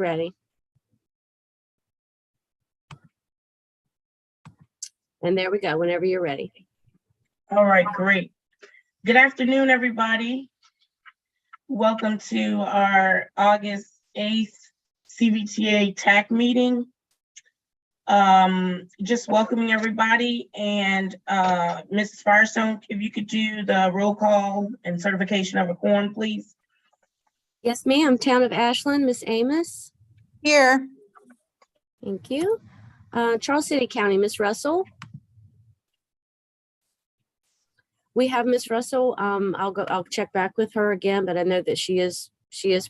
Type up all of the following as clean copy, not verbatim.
ready. And there we go, whenever you're ready. All right, great. Good afternoon, everybody. Welcome to our August 8th CVTA TAC meeting. Just welcoming everybody, and Mrs. Firestone, if you could do the roll call and certification of a quorum, please. Yes, ma'am. Town of Ashland, Miss Amos. Here. Thank you. Charles City County, Miss Russell. We have Miss Russell. I'll check back with her again, but I know that she is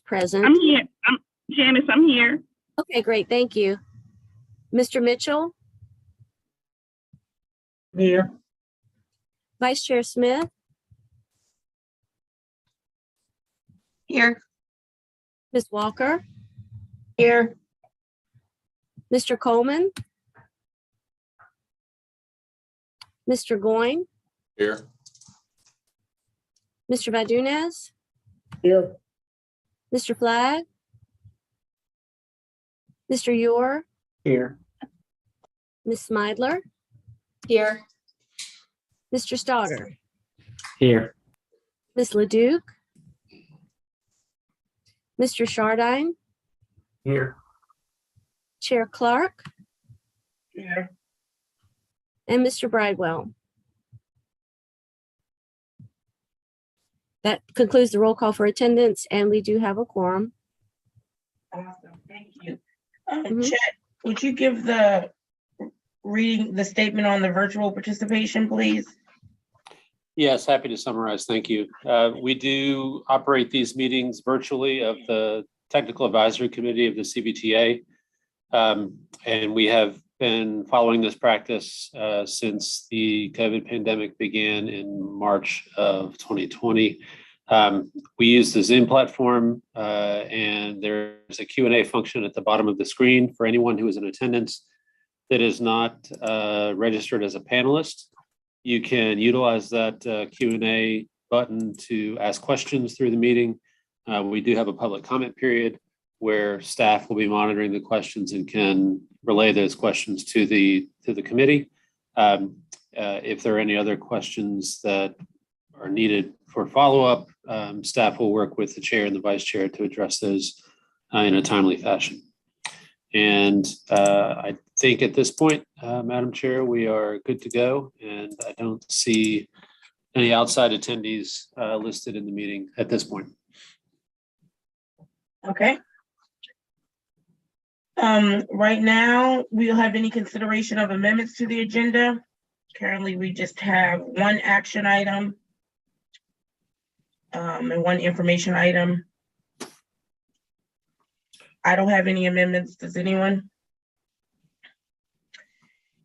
present. I'm here. Janice, I'm here. Okay, great. Thank you. Mr. Mitchell. Here. Vice Chair Smith. Here. Ms. Walker. Here. Mr. Coleman. Mr. Goyne. Here. Mr. Vadunez. Here. Mr. Flagg. Mr. Ure. Here. Ms. Smidler. Here. Mr. Stoddard. Here. Ms. Leduc. Mr. Chardine. Here. Chair Clark. Here. And Mr. Bridewell. That concludes the roll call for attendance, and we do have a quorum. Awesome, thank you. Mhm. Chet, would you give the statement on the virtual participation, please? Yes, happy to summarize. Thank you. We do operate these meetings virtually of the Technical Advisory Committee of the CVTA. And we have been following this practice since the COVID pandemic began in March of 2020. We use the Zoom platform, and there's a Q&A function at the bottom of the screen for anyone who is in attendance that is not registered as a panelist. You can utilize that Q&A button to ask questions through the meeting. We do have a public comment period where staff will be monitoring the questions and can relay those questions to the committee. If there are any other questions that are needed for follow-up, staff will work with the chair and the vice chair to address those in a timely fashion. And I think at this point, Madam Chair, we are good to go, and I don't see any outside attendees listed in the meeting at this point. Okay. Right now, we don't have any consideration of amendments to the agenda. Currently, we just have one action item and one information item. I don't have any amendments. Does anyone?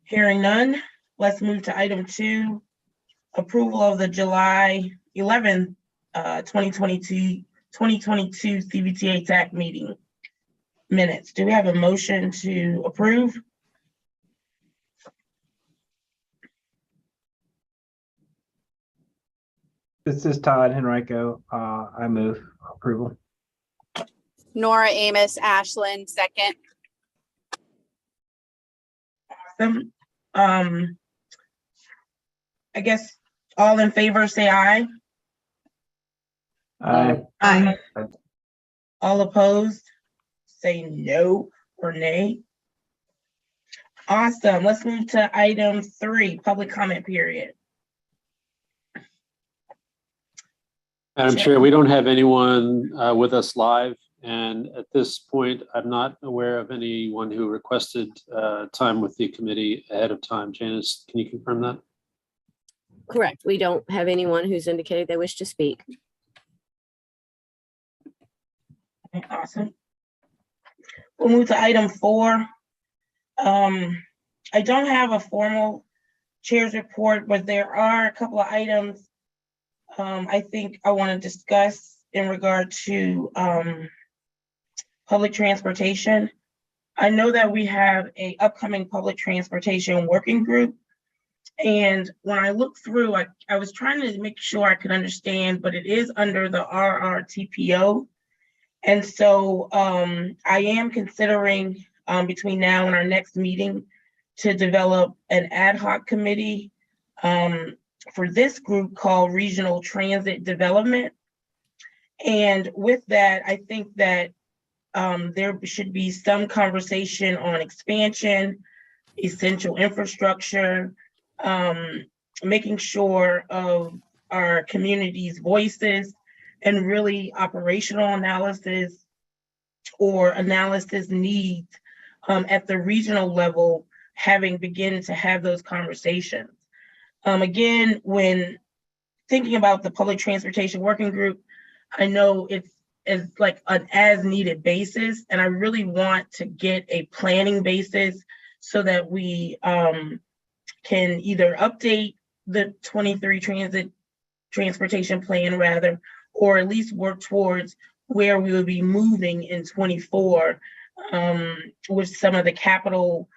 Hearing none, let's move to item 2, approval of the July 11th, 2022 CVTA TAC meeting minutes. Do we have a motion to approve? This is Todd Henrico. I move approval. Nora Amos Ashland, second. Awesome. I guess all in favor say aye. Aye. Aye. All opposed say no or nay. Awesome. Let's move to item 3, public comment period. Madam Chair, we don't have anyone with us live. And at this point, I'm not aware of anyone who requested time with the committee ahead of time. Janice, can you confirm that? Correct. We don't have anyone who's indicated they wish to speak. Okay, awesome. We'll move to item 4. I don't have a formal chair's report, but there are a couple of items I think I want to discuss in regard to public transportation. I know that we have an upcoming public transportation working group. And when I looked through, I was trying to make sure I could understand, but it is under the RRTPO. And so I am considering between now and our next meeting to develop an ad hoc committee for this group called Regional Transit Development. And with that, I think that there should be some conversation on expansion, essential infrastructure, making sure of our community's voices, and really operational analysis or analysis needs at the regional level, having begun to have those conversations. Again, when thinking about the public transportation working group, I know it's like an as needed basis, and I really want to get a planning basis so that we can either update the 23 transportation plan rather, or at least work towards where we will be moving in 24 with some of the capital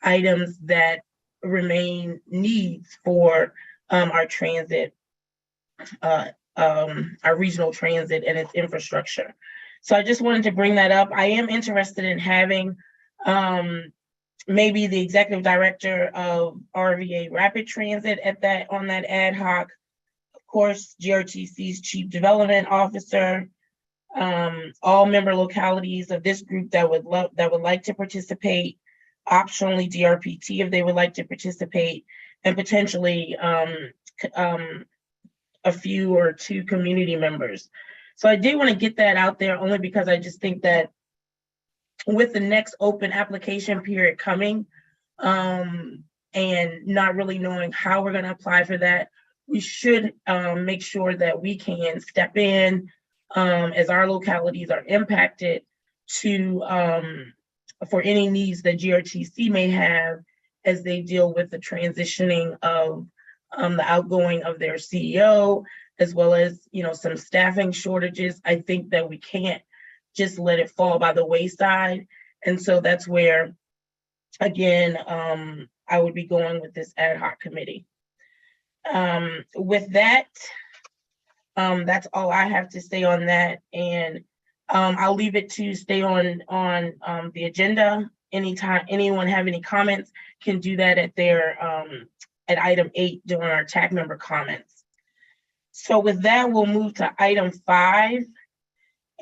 items that remain needs for our transit, our regional transit and its infrastructure. So I just wanted to bring that up. I am interested in having maybe the executive director of RVA Rapid Transit on that ad hoc. Of course, GRTC's chief development officer, all member localities of this group that would like to participate, optionally DRPT if they would like to participate, and potentially a few or two community members. So I did want to get that out there only because I just think that with the next open application period coming, and not really knowing how we're going to apply for that, we should make sure that we can step in as our localities are impacted to for any needs that GRTC may have as they deal with the transitioning of the outgoing of their CEO, as well as some staffing shortages. I think that we can't just let it fall by the wayside, and so that's where, again, I would be going with this ad hoc committee. With that, that's all I have to say on that, and I'll leave it to stay on the agenda. Anytime anyone have any comments, can do that at their at item 8 during our TAC member comments. So with that, we'll move to item 5,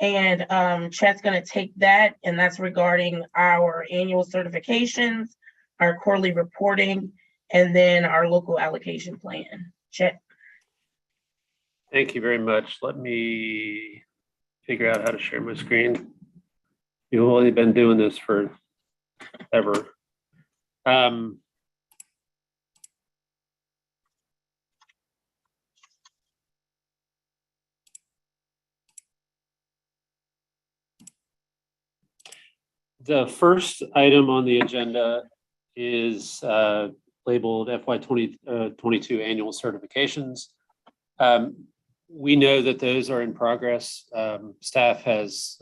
and Chet's going to take that, and that's regarding our annual certifications, our quarterly reporting, and then our local allocation plan. Chet. Thank you very much. Let me figure out how to share my screen. You've only been doing this for ever. The first item on the agenda is labeled FY 2022 annual certifications. We know that those are in progress. Staff has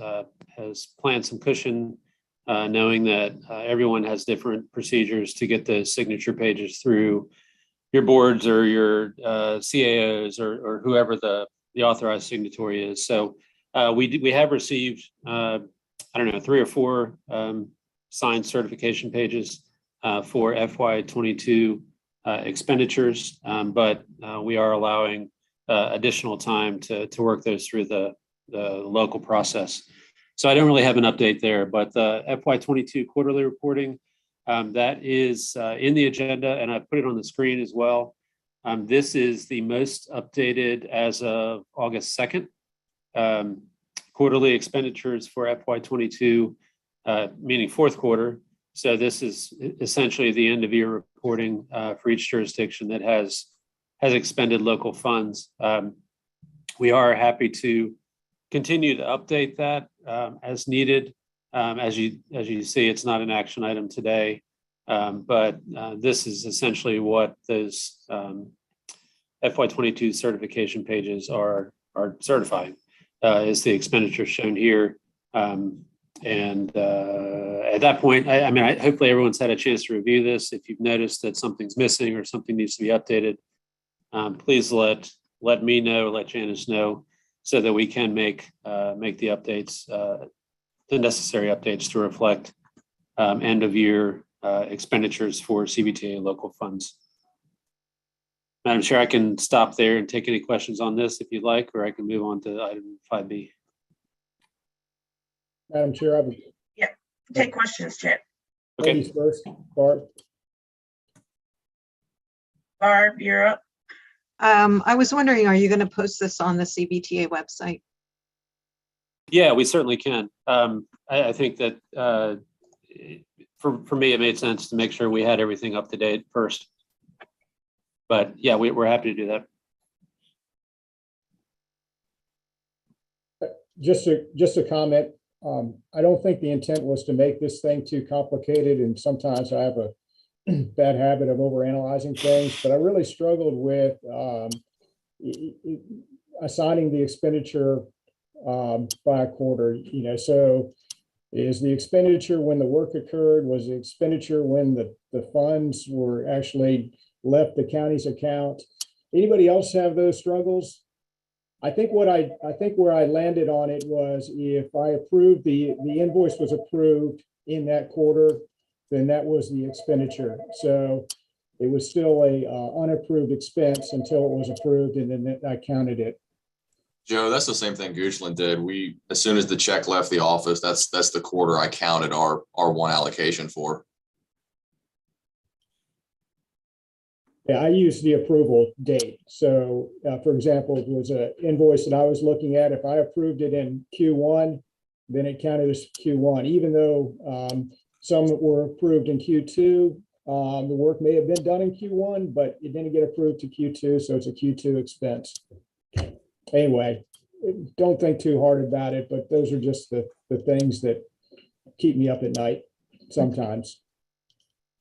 planned some cushion, knowing that everyone has different procedures to get the signature pages through your boards or your CAOs or whoever the authorized signatory is. So we have received, I don't know, 3 or 4 signed certification pages for FY 22 expenditures, but we are allowing additional time to work those through the local process. So I don't really have an update there, but the FY 22 quarterly reporting, that is in the agenda, and I put it on the screen as well. This is the most updated as of August 2nd. Quarterly expenditures for FY 22, meaning fourth quarter. So this is essentially the end of year reporting for each jurisdiction that has expended local funds. We are happy to continue to update that as needed. As you see, it's not an action item today, but this is essentially what those FY 22 certification pages are certifying. Is the expenditure shown here. And at that point, I mean, hopefully everyone's had a chance to review this. If you've noticed that something's missing or something needs to be updated, please let me know, let Janice know, so that we can make the updates, the necessary updates to reflect end of year expenditures for CVTA local funds. Madam Chair, I can stop there and take any questions on this if you'd like, or I can move on to item 5B. Madam Chair, I would. Take questions, Chad. Okay. Ladies first, Barb. Barb, you're up. I was wondering, are you going to post this on the CVTA website? Yeah, we certainly can. I think that for me, it made sense to make sure we had everything up to date first. But yeah, we're happy to do that. Just a comment. I don't think the intent was to make this thing too complicated, and sometimes I have a bad habit of overanalyzing things, but I really struggled with assigning the expenditure by a quarter. So is the expenditure when the work occurred? Was the expenditure when the funds were actually left the county's account? Anybody else have those struggles? I think where I landed on it was, if I approved the invoice was approved in that quarter, then that was the expenditure. So it was still a unapproved expense until it was approved, and then I counted it. Joe, that's the same thing Goochland did. As soon as the check left the office, that's the quarter I counted our one allocation for. Yeah, I used the approval date. So, for example, it was an invoice that I was looking at. If I approved it in Q1, then it counted as Q1, even though some were approved in Q2. The work may have been done in Q1, but it didn't get approved to Q2, so it's a Q2 expense. Anyway, don't think too hard about it, but those are just the things that keep me up at night sometimes.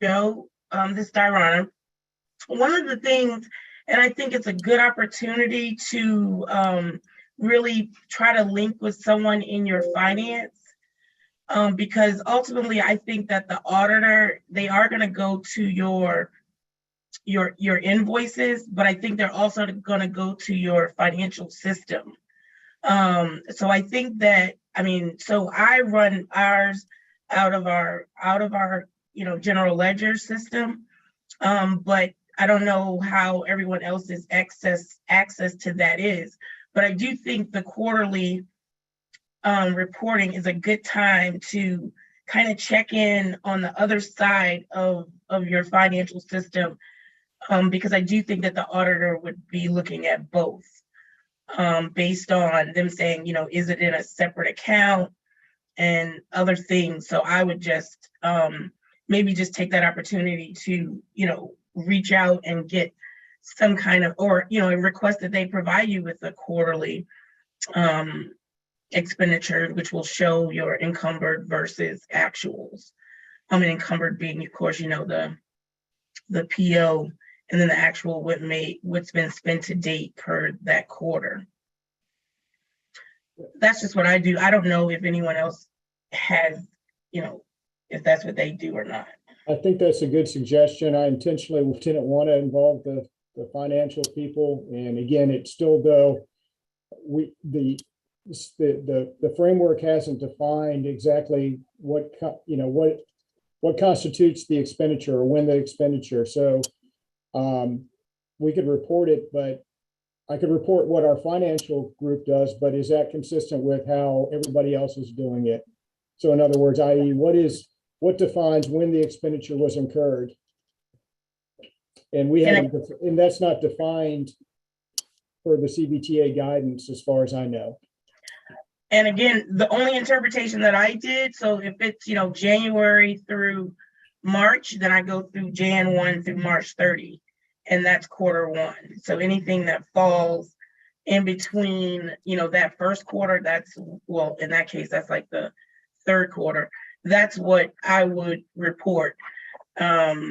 Joe, this is Diana. One of the things, and I think it's a good opportunity to really try to link with someone in your finance, because ultimately I think that the auditor, they are going to go to your invoices, but I think they're also going to go to your financial system. So I think that, so I run ours out of our general ledger system, but I don't know how everyone else's access to that is. But I do think the quarterly reporting is a good time to kind of check in on the other side of your financial system, because I do think that the auditor would be looking at both, based on them saying, is it in a separate account and other things. So I would just maybe just take that opportunity to, reach out and get some kind of, or, request that they provide you with a quarterly expenditure, which will show your encumbered versus actuals. Encumbered being, of course, the PO, and then the actual what's been spent to date per that quarter. That's just what I do. I don't know if anyone else has, if that's what they do or not. I think that's a good suggestion. I intentionally didn't want to involve the financial people. And again, it's still, though, the framework hasn't defined exactly what constitutes the expenditure or when the expenditure. So we could report it, but I could report what our financial group does, but is that consistent with how everybody else is doing it? So in other words, i.e., what defines when the expenditure was incurred? And and that's not defined for the CVTA guidance, as far as I know. And again, the only interpretation that I did, so if it's, January through March, then I go through Jan 1 through March 30, and that's quarter one. So anything that falls in between, that first quarter, well, in that case, that's like the third quarter. That's what I would report. But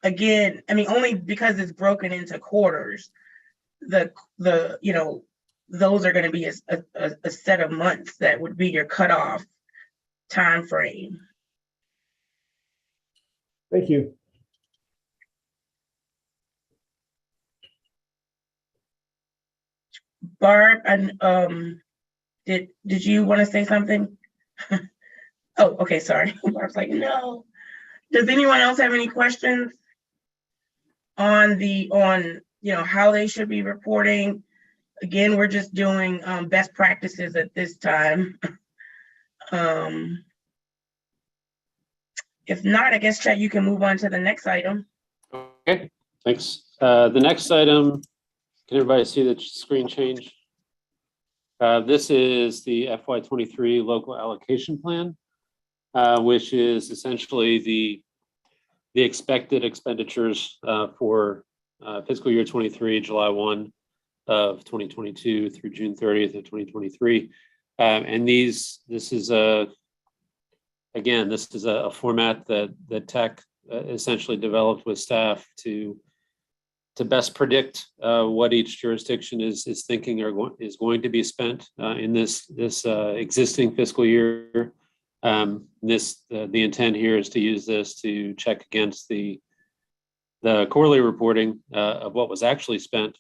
again, only because it's broken into quarters, those are going to be a set of months that would be your cutoff time frame. Thank you. Barb, and did you want to say something? Oh, okay, sorry. Barb's like, no. Does anyone else have any questions on how they should be reporting? Again, we're just doing best practices at this time. If not, I guess, Chet, you can move on to the next item. Okay, thanks. The next item, can everybody see the screen change? This is the FY23 local allocation plan, which is essentially the expected expenditures for fiscal year 23, July 1 of 2022 through June 30th of 2023. And this is a format that TAC essentially developed with staff to best predict what each jurisdiction is thinking is going to be spent in this existing fiscal year. The intent here is to use this to check against the quarterly reporting of what was actually spent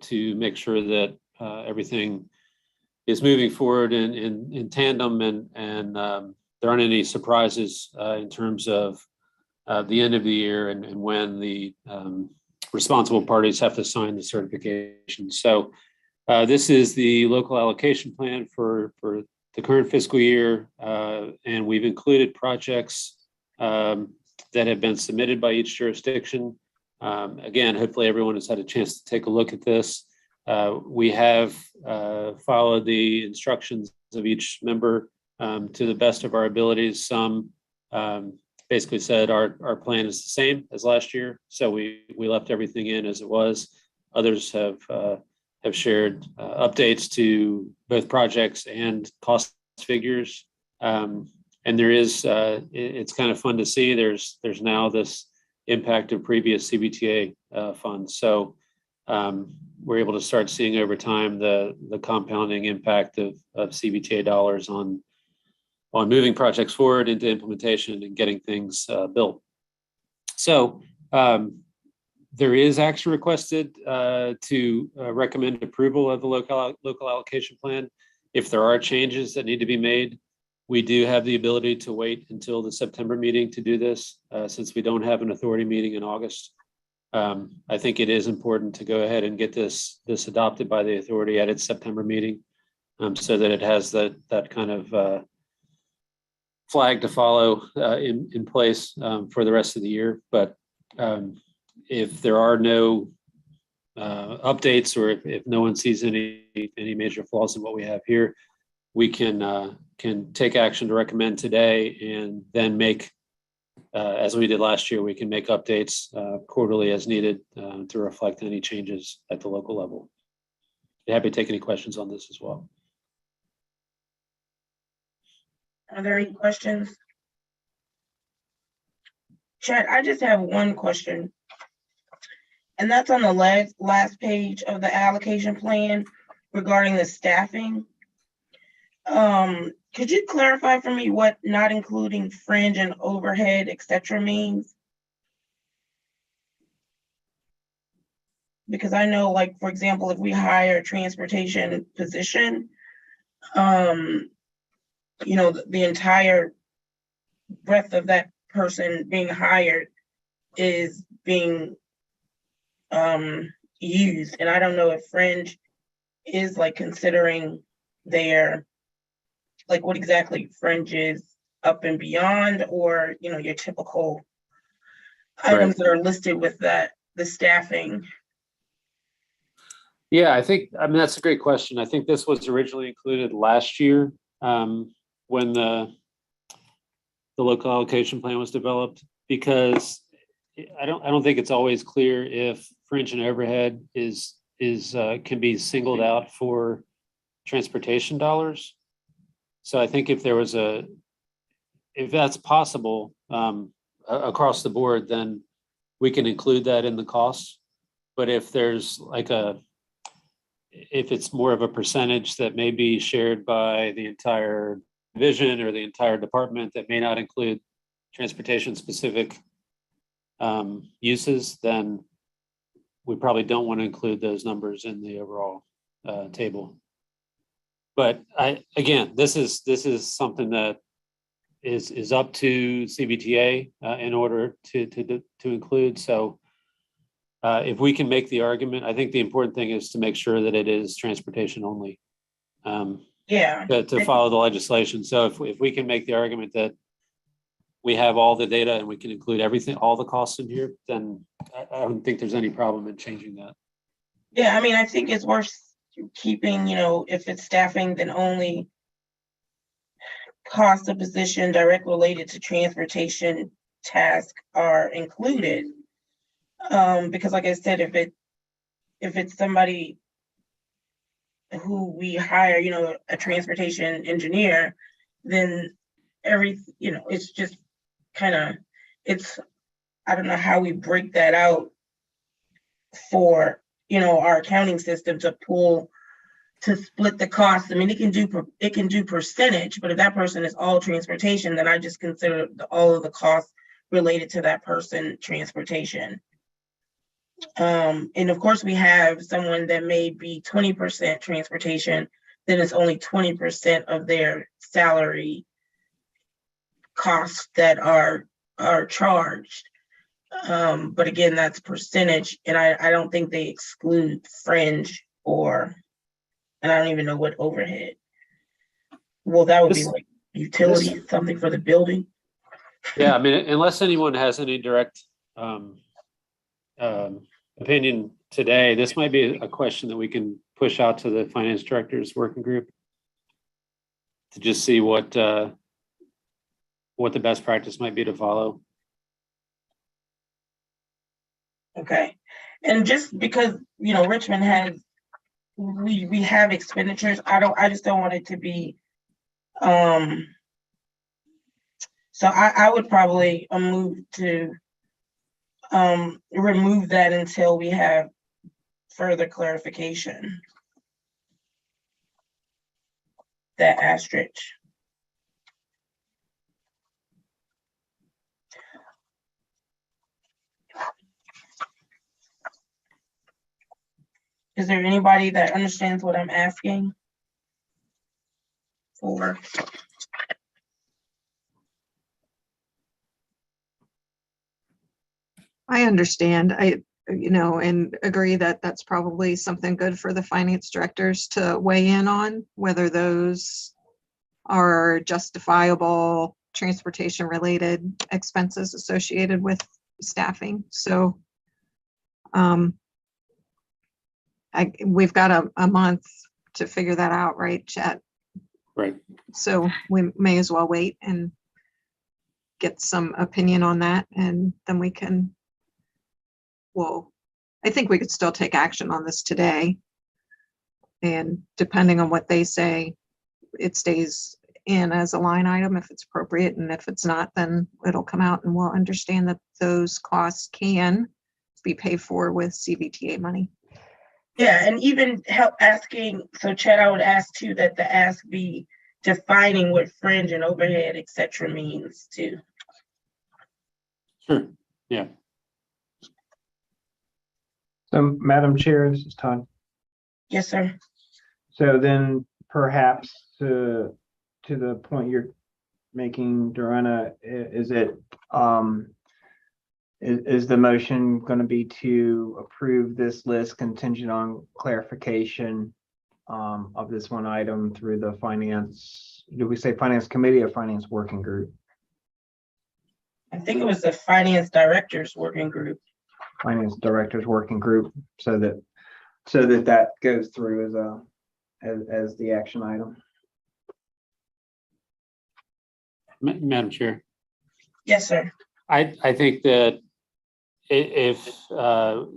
to make sure that everything is moving forward in tandem and there aren't any surprises in terms of the end of the year and when the responsible parties have to sign the certification. So this is the local allocation plan for the current fiscal year, and we've included projects that have been submitted by each jurisdiction. Again, hopefully everyone has had a chance to take a look at this. We have followed the instructions of each member to the best of our abilities. Some basically said our plan is the same as last year, so we left everything in as it was. Others have shared updates to both projects and cost figures, and there is it's kind of fun to see. There's now this impact of previous CVTA funds, so we're able to start seeing over time the compounding impact of CVTA dollars on moving projects forward into implementation and getting things built. So there is action requested to recommend approval of the local allocation plan. If there are changes that need to be made, we do have the ability to wait until the September meeting to do this, since we don't have an authority meeting in August. I think it is important to go ahead and get this adopted by the authority at its September meeting, so that it has that kind of flag to follow in place for the rest of the year. But if there are no updates, or if no one sees any major flaws in what we have here, we can take action to recommend today, and then make, as we did last year, we can make updates quarterly as needed to reflect any changes at the local level. Be happy to take any questions on this as well. Are there any questions? Chad, I just have one question. And that's on the last page of the allocation plan regarding the staffing. Could you clarify for me what not including fringe and overhead, et cetera, means? Because I know, like, for example, if we hire a transportation position, the entire breadth of that person being hired is being used. And I don't know if fringe is like considering their, like what exactly fringe is up and beyond, or, your typical items that are listed with the staffing. Yeah, I mean, that's a great question. I think this was originally included last year when the local allocation plan was developed, because I don't think it's always clear if fringe and overhead can be singled out for transportation dollars. So I think if that's possible across the board, then we can include that in the costs. But if there's if it's more of a percentage that may be shared by the entire division or the entire department that may not include transportation specific uses, then we probably don't want to include those numbers in the overall table. But again, this is something that is up to CVTA in order to include. So if we can make the argument, I think the important thing is to make sure that it is transportation only. Yeah. To follow the legislation. So if we can make the argument that we have all the data and we can include everything, all the costs in here, then I don't think there's any problem in changing that. Yeah, I mean, I think it's worth keeping, if it's staffing, then only cost of position direct related to transportation task are included. Because like I said, if it's somebody who we hire, a transportation engineer, then it's just I don't know how we break that out for, our accounting system to split the cost. I mean, it can do percentage, but if that person is all transportation, then I just consider all of the costs related to that person transportation. And of course, we have someone that may be 20% transportation, then it's only 20% of their salary costs that are charged. But again, that's percentage, and I don't think they exclude fringe and I don't even know what overhead. Well, that would be like utility, something for the building. Yeah, I mean, unless anyone has any direct opinion today, this might be a question that we can push out to the finance director's working group to just see what the best practice might be to follow. Okay, and just because Richmond has we have expenditures, I just don't want it to be so I would probably move to remove that until we have further clarification. That asterisk. Is there anybody that understands what I'm asking for? I understand. And agree that that's probably something good for the finance directors to weigh in on, whether those are justifiable transportation related expenses associated with staffing. So we've got a month to figure that out, right, Chet? Right. So we may as well wait and get some opinion on that, and then we can, I think we could still take action on this today. And depending on what they say, it stays in as a line item if it's appropriate, and if it's not, then it'll come out and we'll understand that those costs can be paid for with CVTA money. Yeah, and even help asking, so Chet, I would ask too that the ask be defining what fringe and overhead, et cetera, means too. Sure, yeah. So, Madam Chair, this is Todd. Yes, sir. So then perhaps to the point you're making, Dorana, is the motion going to be to approve this list contingent on clarification of this one item through the finance, do we say finance committee or finance working group? I think it was the finance directors working group. Finance directors working group, so that goes through as the action item. Madam Chair. Yes, sir. I think that if the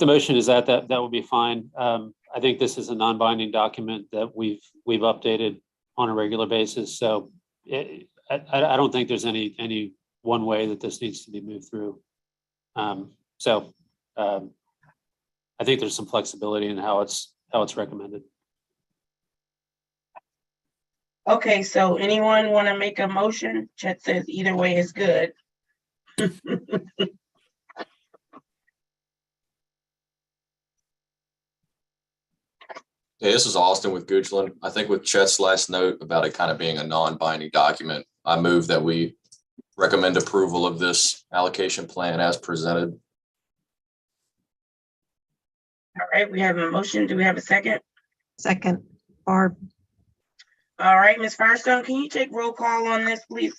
motion is that would be fine. I think this is a non-binding document that we've updated on a regular basis. So I don't think there's any one way that this needs to be moved through. I think there's some flexibility in how it's recommended. Okay, so anyone want to make a motion? Chet says either way is good. Yeah, this is Austin with Goochland. I think with Chet's last note about it kind of being a non-binding document, I move that we recommend approval of this allocation plan as presented. All right, we have a motion. Do we have a second? Second, Barb. All right, Ms. Firestone, can you take roll call on this, please?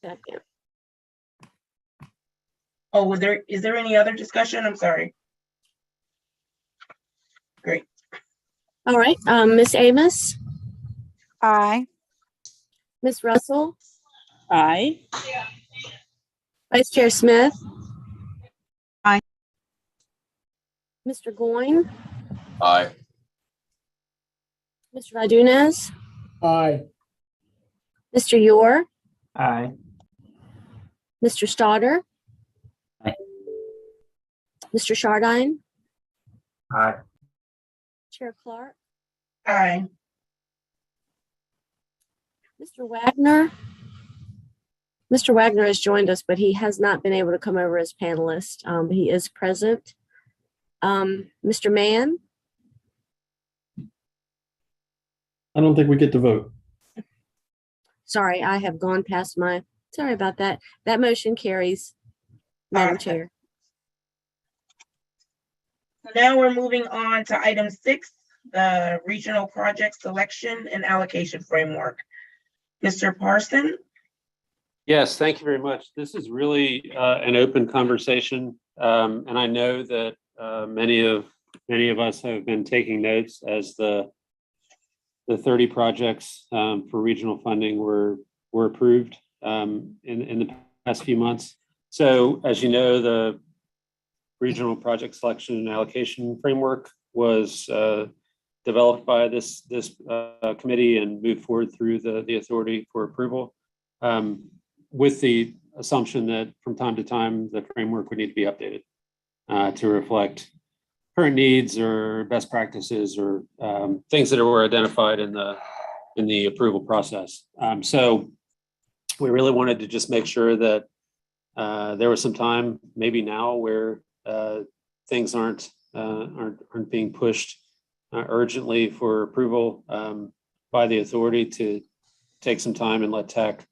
Second. Oh, is there any other discussion? I'm sorry. Great. All right, Ms. Amos, Aye. Ms. Russell, Aye. Vice Chair Smith. Aye. Mr. Goin, Aye. Mr. Vadunez, Aye. Mr. Yor, Aye. Mr. Stoddard. Aye. Mr. Shardine, Aye. Chair Clark, Aye. Mr. Wagner. Mr. Wagner has joined us, but he has not been able to come over as panelist. But he is present. Mr. Mann, I don't think we get to vote. sorry, I have gone past sorry about that. That motion carries, Madam Okay. Chair. Now we're moving on to item 6, the regional project selection and allocation framework. Mr. Parson? Yes, thank you very much. This is really an open conversation. And I know that many of us have been taking notes as the 30 projects for regional funding were approved in the past few months. So as you know, the regional project selection and allocation framework was developed by this committee and moved forward through the authority for approval, with the assumption that from time to time the framework would need to be updated to reflect current needs or best practices or things that were identified in the approval process. So we really wanted to just make sure that there was some time, maybe now, where things aren't being pushed urgently for approval by the authority, to take some time and let TAC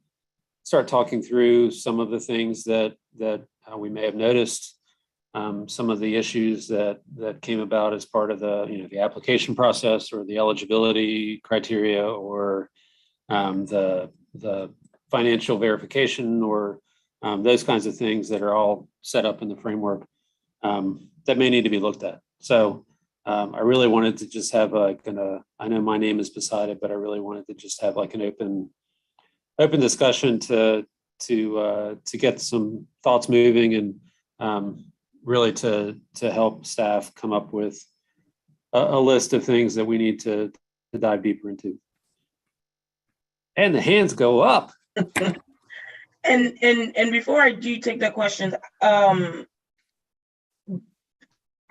start talking through some of the things that we may have noticed, some of the issues that came about as part of the application process or the eligibility criteria or the financial verification or those kinds of things that are all set up in the framework that may need to be looked at. So I really wanted to just have I know my name is beside it, but I really wanted to just have like an open discussion to get some thoughts moving and really to help staff come up with a list of things that we need to dive deeper into. And the hands go up. And before I do take the questions,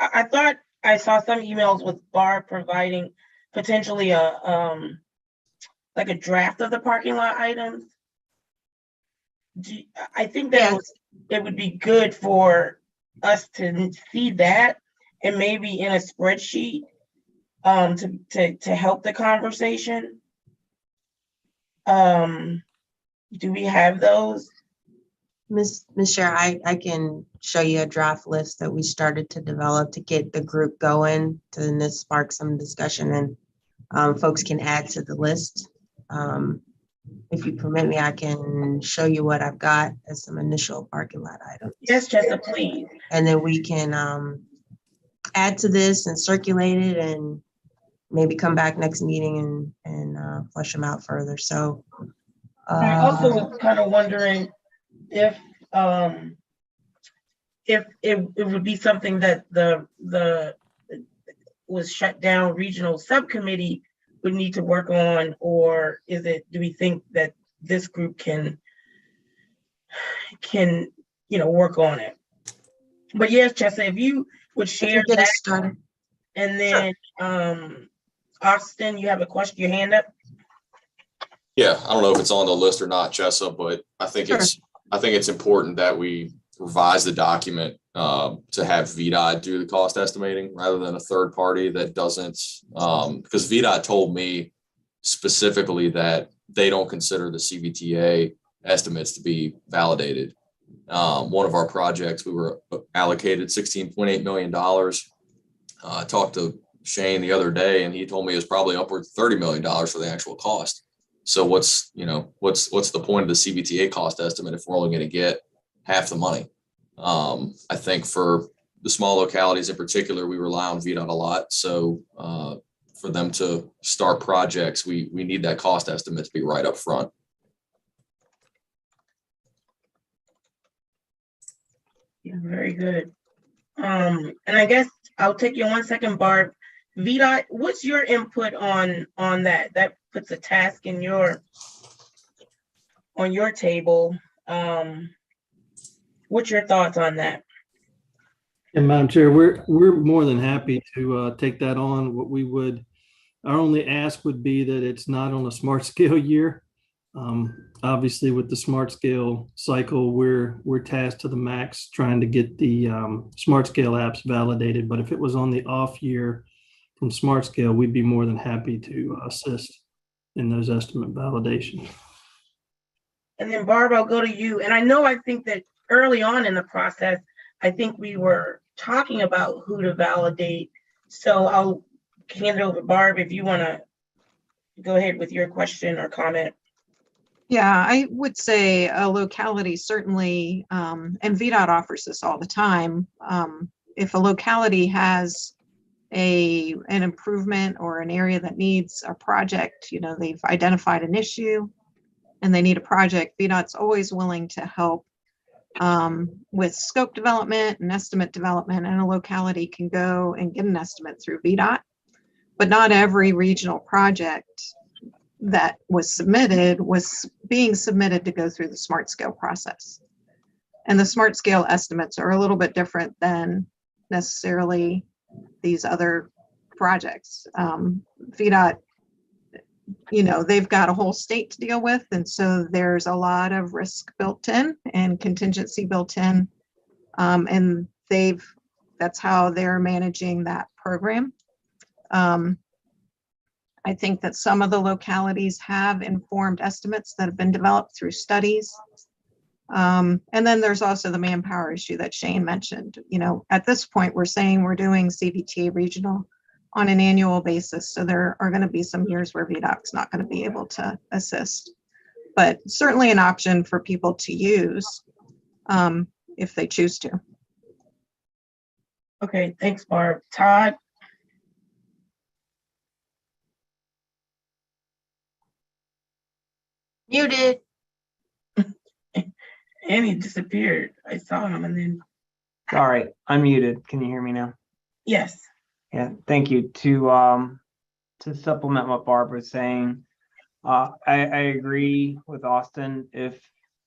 I thought I saw some emails with Barb providing potentially like a draft of the parking lot items. I think that it would be good for us to see that, and maybe in a spreadsheet to help the conversation. Do we have those? Miss Chair, I can show you a draft list that we started to develop to get the group going, to then this spark some discussion, and folks can add to the list. If you permit me, I can show you what I've got as some initial parking lot items. Yes, Jessica, please. And then we can add to this and circulate it and maybe come back next meeting and flesh them out further. So I also was kind of wondering if it would be something that the was shut down regional subcommittee would need to work on, or do we think that this group can work on it? But yes, Chessa, if you would share get that, us started. and then Austin, you have a question, your hand up. Yeah, I don't know if it's on the list or not, Chessa, but I think it's important that we revise the document to have VDOT do the cost estimating rather than a third party that doesn't, because VDOT told me specifically that they don't consider the CVTA estimates to be validated. One of our projects, we were allocated $16.8 million. I talked to Shane the other day and he told me it was probably upwards of $30 million for the actual cost. So what's the point of the CVTA cost estimate if we're only going to get half the money? I think for the small localities in particular, we rely on VDOT a lot. So for them to start projects, we need that cost estimate to be right up front. Yeah, very good. And I guess I'll take you 1 second, Barb. VDOT, what's your input on that? That puts a task in on your table. What's your thoughts on that? And Madam Chair, we're more than happy to take that on. Our only ask would be that it's not on a smart scale year. Obviously, with the smart scale cycle, we're tasked to the max trying to get the smart scale apps validated. But if it was on the off year from smart scale, we'd be more than happy to assist in those estimate validations. And then Barb, I'll go to you. And I think that early on in the process, I think we were talking about who to validate. So I'll hand it over to Barb if you want to go ahead with your question or comment. Yeah, I would say a locality certainly, and VDOT offers this all the time. If a locality has an improvement or an area that needs a project, they've identified an issue and they need a project, VDOT's always willing to help with scope development and estimate development, and a locality can go and get an estimate through VDOT. But not every regional project that was being submitted to go through the smart scale process. And the smart scale estimates are a little bit different than necessarily these other projects. VDOT, they've got a whole state to deal with. And so there's a lot of risk built in and contingency built in. And that's how they're managing that program. I think that some of the localities have informed estimates that have been developed through studies. And then there's also the manpower issue that Shane mentioned. At this point, we're saying we're doing CVTA regional on an annual basis. So there are going to be some years where VDOT's not going to be able to assist, but certainly an option for people to use if they choose to. Okay, thanks, Barb. Todd? Muted. And he disappeared. I saw him and then, Sorry, unmuted. Can you hear me now? yes. Yeah, thank you. To supplement what Barb was saying, I agree with Austin. If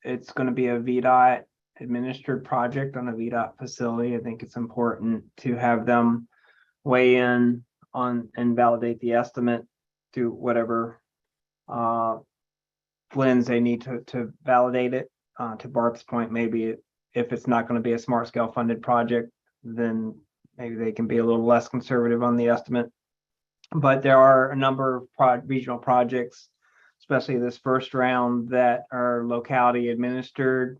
it's going to be a VDOT administered project on a VDOT facility, I think it's important to have them weigh in on and validate the estimate through whatever lens they need to validate it. To Barb's point, maybe if it's not going to be a smart scale funded project, then maybe they can be a little less conservative on the estimate. But there are a number of regional projects, especially this first round, that are locality administered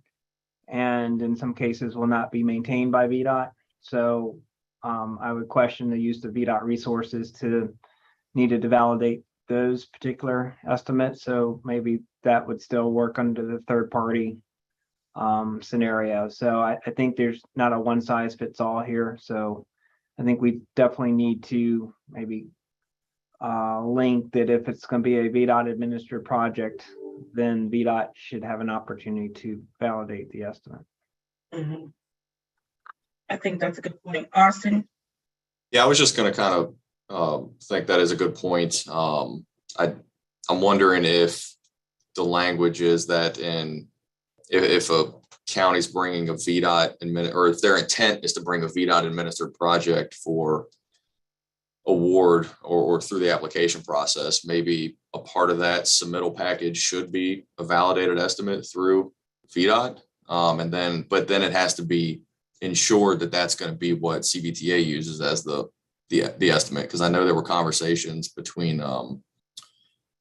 and in some cases will not be maintained by VDOT. So I would question the use of VDOT resources needed to validate those particular estimates. So maybe that would still work under the third party scenario. So I think there's not a one size fits all here. So I think we definitely need to maybe link that if it's going to be a VDOT administered project, then VDOT should have an opportunity to validate the estimate. Mm-hmm. I think that's a good point. Austin? Yeah, I was just going to kind of think that is a good point. I'm wondering if the language is that if a county's bringing a VDOT or if their intent is to bring a VDOT administered project for award or through the application process, maybe a part of that submittal package should be a validated estimate through VDOT. But then it has to be ensured that that's going to be what CVTA uses as the estimate. Because I know there were conversations between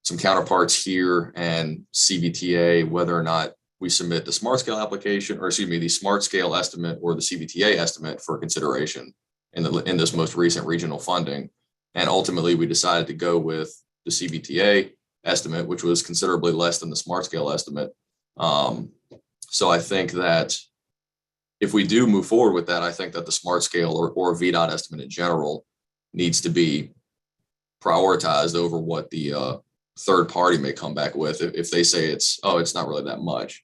some counterparts here and CVTA, whether or not we submit the smart scale application, or excuse me, the smart scale estimate or the CVTA estimate for consideration in this most recent regional funding. And ultimately we decided to go with the CVTA estimate, which was considerably less than the smart scale estimate. So I think that if we do move forward with that, I think that the smart scale or VDOT estimate in general needs to be prioritized over what the third party may come back with if they say it's not really that much.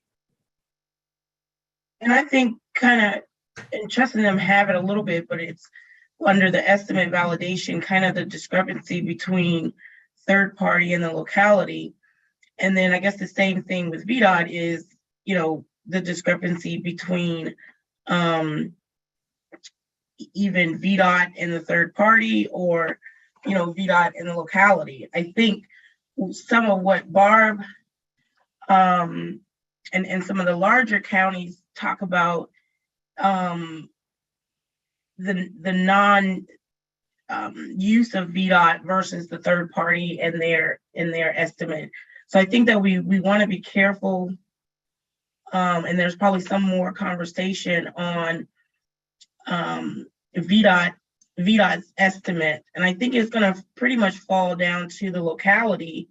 And I think kind of, and Chess and them have it a little bit, but it's under the estimate validation, kind of the discrepancy between third party and the locality. And then I guess the same thing with VDOT is, the discrepancy between even VDOT and the third party, or, VDOT and the locality. I think some of what Barb and some of the larger counties talk about, the non use of VDOT versus the third party and their estimate. So I think that we want to be careful, and there's probably some more conversation on VDOT's estimate, and I think it's going to pretty much fall down to the locality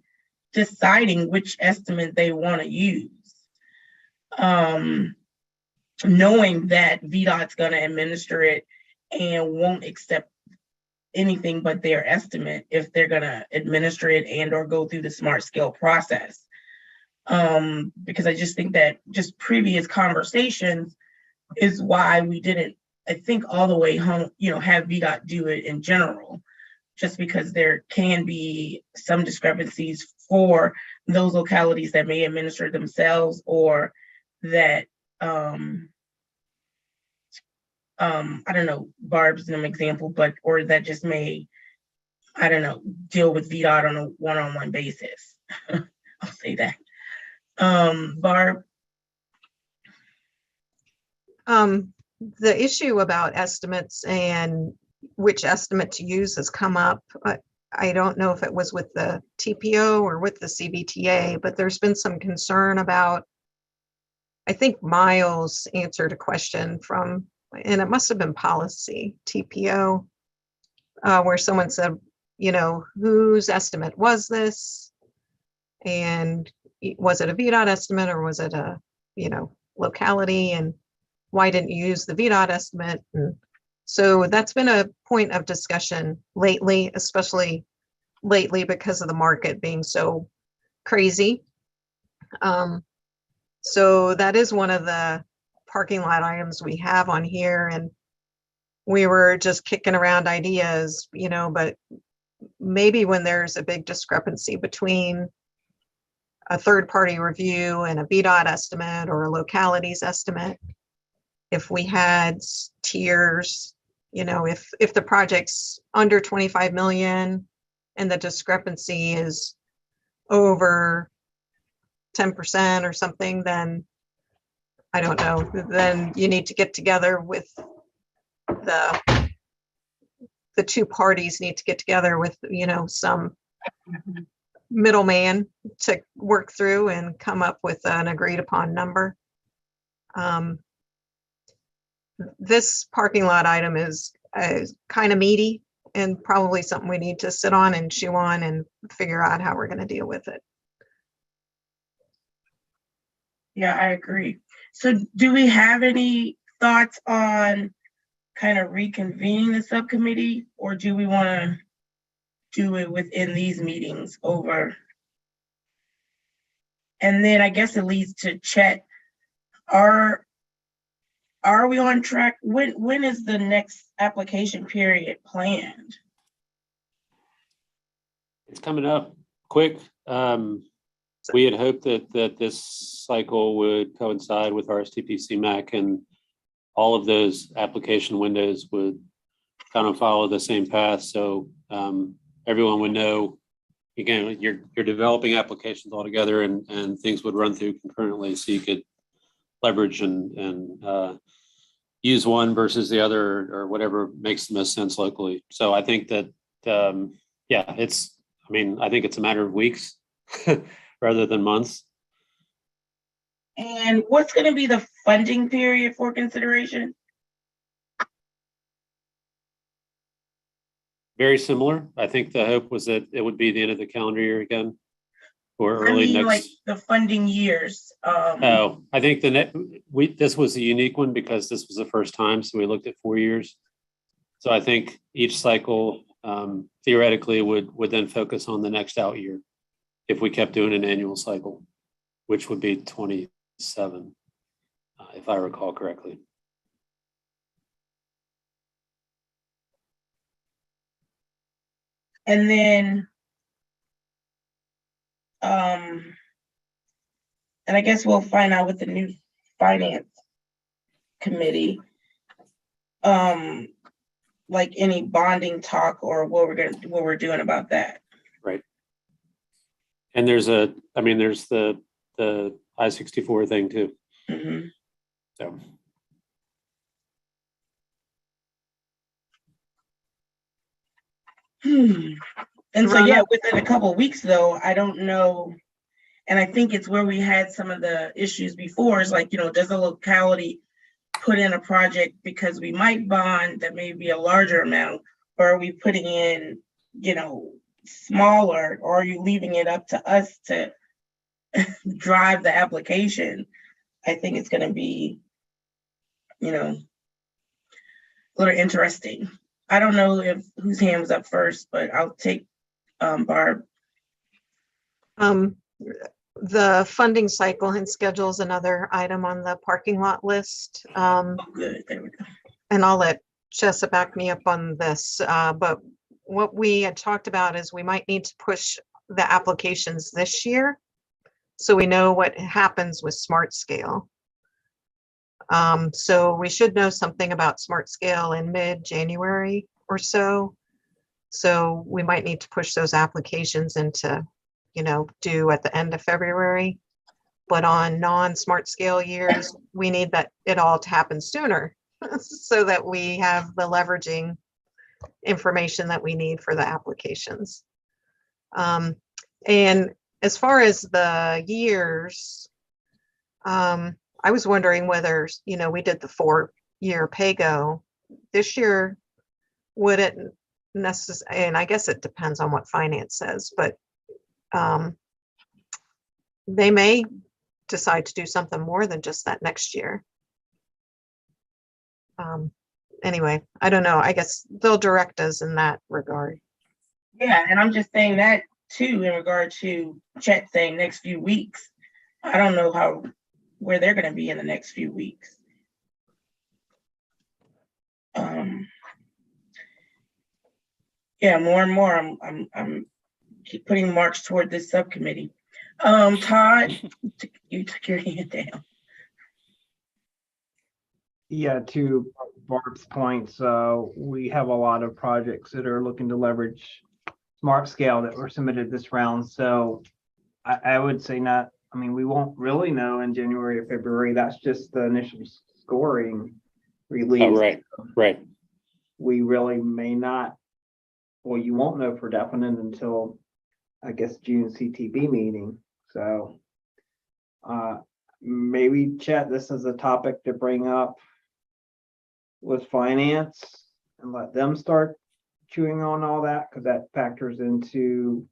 deciding which estimate they want to use, knowing that VDOT's going to administer it and won't accept anything but their estimate if they're going to administer it and or go through the smart scale process. Because I just think that just previous conversations is why we didn't, I think, all the way home, have VDOT do it in general, just because there can be some discrepancies for those localities that may administer themselves, or that, I don't know, Barb's an example, or that just may, I don't know, deal with VDOT on a one-on-one basis. I'll say that. Barb? The issue about estimates and which estimate to use has come up. I don't know if it was with the TPO or with the CVTA, but there's been some concern about, I think Miles answered a question from, and it must have been policy TPO, where someone said, whose estimate was this? And was it a VDOT estimate or was it a, locality? And why didn't you use the VDOT estimate? And so that's been a point of discussion lately, especially lately because of the market being so crazy. So that is one of the parking lot items we have on here. And we were just kicking around ideas, but maybe when there's a big discrepancy between a third party review and a VDOT estimate or a locality's estimate, if we had tiers, if the project's under 25 million and the discrepancy is over 10% or something, then I don't know, then you need to get together with the two parties need to get together with, some middleman to work through and come up with an agreed upon number. This parking lot item is kind of meaty and probably something we need to sit on and chew on and figure out how we're going to deal with it. Yeah, I agree. So do we have any thoughts on kind of reconvening the subcommittee, or do we want to do it within these meetings over? And then I guess it leads to Chet. Are we on track? When is the next application period planned? It's coming up quick. We had hoped that this cycle would coincide with RSTP-CMAQ, and all of those application windows would kind of follow the same path. So everyone would know, again, you're developing applications all together, and things would run through concurrently, so you could leverage and use one versus the other or whatever makes the most sense locally. So I think that, yeah, I think it's a matter of weeks rather than months. And what's gonna be the funding period for consideration? Very similar. I think the hope was that it would be the end of the calendar year again or I early mean, like next. the funding years. Oh, I think this was a unique one because this was the first time. So we looked at 4 years. So I think each cycle theoretically would then focus on the next out year if we kept doing an annual cycle, which would be 27, if I recall correctly. And then, and I guess we'll find out with the new finance committee, like any bonding talk or what we're doing about that. Right. And there's the I-64 thing too. Mhm. So. And so, yeah, within a couple of weeks though, I don't know. And I think it's where we had some of the issues before is like, does the locality put in a project because we might bond that may be a larger amount, or are we putting in, smaller, or are you leaving it up to us to drive the application? I think it's going to be, a little interesting. I don't know whose hand was up first, but I'll take Barb. The funding cycle and schedule is another item on the parking lot list. Good, there we go. And I'll let Chessa back me up on this. But what we had talked about is we might need to push the applications this year, so we know what happens with Smart Scale. So we should know something about Smart Scale in mid-January or so. So we might need to push those applications into, due at the end of February. But on non-Smart Scale years, we need it all to happen sooner so that we have the leveraging information that we need for the applications. And as far as the years, I was wondering whether, we did the 4-year pay-go this year, would it necessarily, and I guess it depends on what finance says, but they may decide to do something more than just that next year. Anyway, I don't know. I guess they'll direct us in that regard. Yeah, and I'm just saying that too in regard to Chet saying next few weeks. I don't know where they're going to be in the next few weeks. Yeah, more and more I'm keep putting marks toward this subcommittee. Todd, you took your hand down. Yeah, to Barb's point, so we have a lot of projects that are looking to leverage Smart Scale that were submitted this round. So I would say we won't really know in January or February. That's just the initial scoring release. Oh, right. We really may not, well, you won't know for definite until, I guess, June CTB meeting. So maybe, Chet, this is a topic to bring up with finance and let them start chewing on all that, because that factors into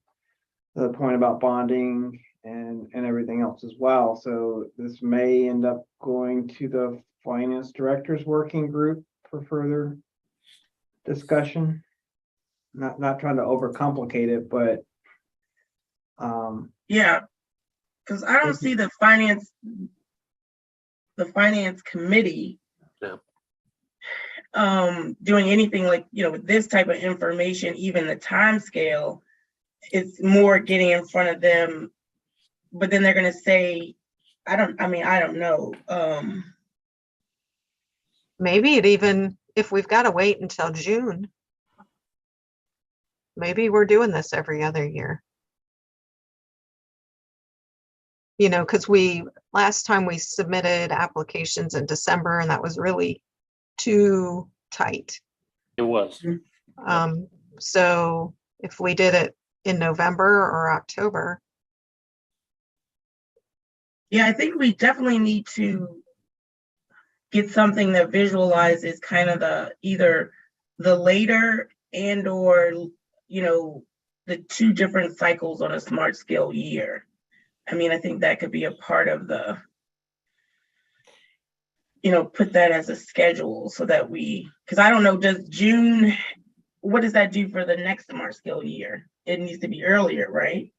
the point about bonding and everything else as well. So this may end up going to the finance director's working group for further discussion. Not trying to overcomplicate it, but yeah, because I don't see the finance committee doing anything like, with this type of information, even the time scale. It's more getting in front of them, but then they're going to say, I don't know. Maybe if we've got to wait until June, maybe we're doing this every other year. you know, because last time we submitted applications in December and that was really too tight. It was. So if we did it in November or October, Yeah, I think we definitely need to get something that visualizes kind of either the later and or, you know, the two different cycles on a smart scale year. I mean, I think that could be a part of the, you know, put that as a schedule so that because I don't know, does June, what does that do for the next smart scale year? It needs to be earlier, right?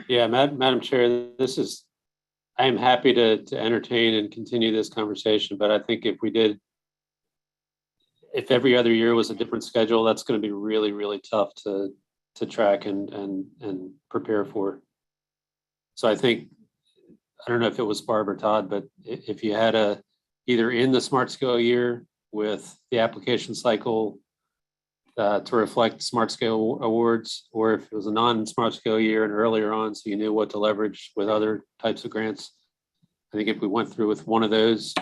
Yeah, Madam Chair, I am happy to entertain and continue this conversation, but I think if every other year was a different schedule, that's going to be really, really tough to track and prepare for. So I think, I don't know if it was Barb or Todd, but if you had either in the smart scale year with the application cycle to reflect smart scale awards, or if it was a non-smart scale year and earlier on, so you knew what to leverage with other types of grants. I think if we went through with one of those,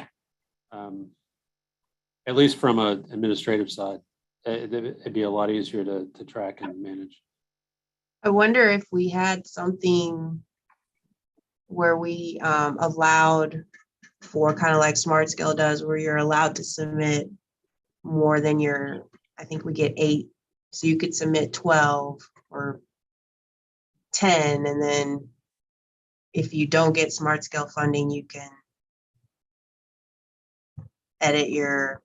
at least from an administrative side, it'd be a lot easier to track and manage. I wonder if we had something where we allowed for kind of like Smart Scale does, where you're allowed to submit more than I think we get 8. So you could submit 12 or 10. And then if you don't get Smart Scale funding, you can edit your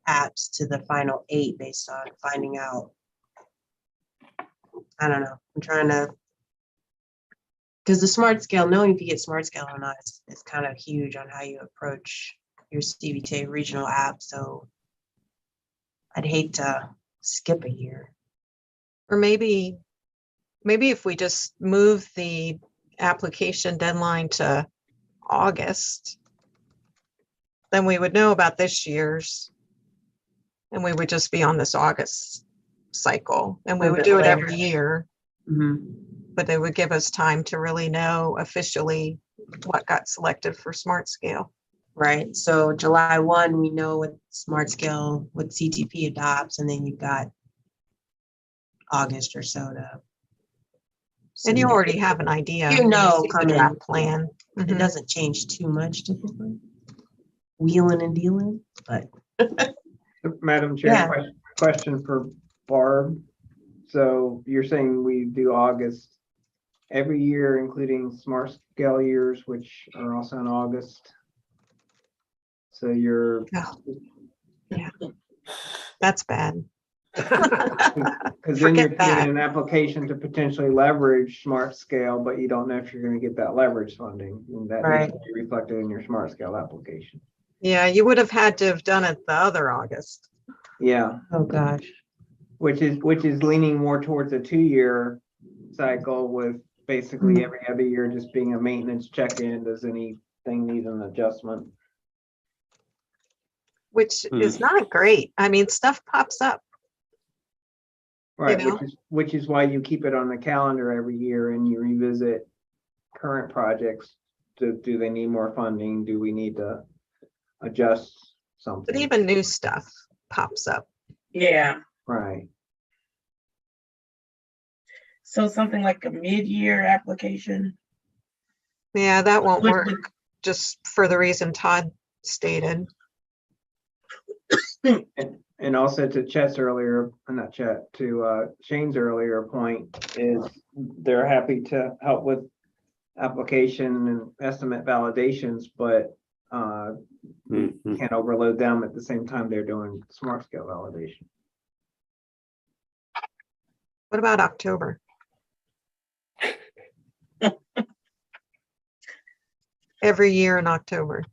apps to the final 8 based on finding out. I don't know. I'm trying to, because the Smart Scale, knowing if you get Smart Scale or not is kind of huge on how you approach your CVTA regional app. So I'd hate to skip a year. or maybe if we just move the application deadline to August, then we would know about this year's and we would just be on this August cycle and we A would bit do it later. every year, Mhm. but they would give us time to really know officially what got selected for Smart Scale. Right. So July 1, we know what Smart Scale, what CTP adopts, and then you've got August or so to. And you submit. already have an idea. You know, see the coming. draft plan. It Mhm. doesn't change too much typically. Wheeling and dealing, but Madam Chair, Yeah. question for Barb. So you're saying we do August every year, including smart scale years, which are also in August. So you're, That's bad. because then you're Forget that. putting an application to potentially leverage smart scale, but you don't know if you're going to get that leverage funding. And that needs to be reflected in your smart scale application. Yeah, you would have had to have done it the other August. Yeah. oh gosh. Which is leaning more towards a 2-year cycle with basically every other year just being a maintenance check-in. Does anything need an adjustment? Which is not great. I mean, stuff pops up. Right, know? which is why you keep it on the calendar every year and you revisit current projects. Do they need more funding? Do we need to adjust something? But even new stuff pops up. Yeah. Right. So something like a mid-year application. Yeah, that won't Would- work just for the reason Todd stated. And also to Chet's earlier, not Chet, to Shane's earlier point is they're happy to help with application and estimate validations, but can't overload them at the same time they're doing smart scale validation. What about October? Every year in October.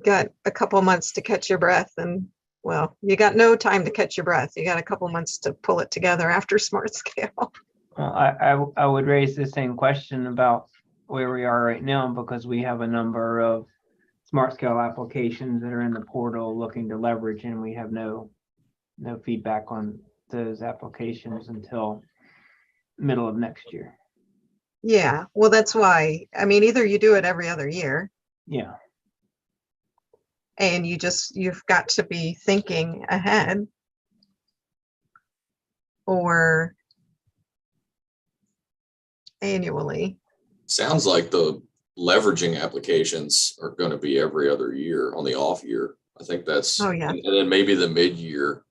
Got a couple months to catch your breath and, well, you got no time to catch your breath. You got a couple months to pull it together after Smart Scale. Well, I would raise the same question about where we are right now because we have a number of smart scale applications that are in the portal looking to leverage and we have no no feedback on those applications until middle of next year. Yeah, well, that's why, I mean, either you do it every other year Yeah. and you've got to be thinking ahead. Or annually. Sounds like the leveraging applications are going to be every other year on the off year. I think that's, Oh, yeah. and then maybe the mid-year,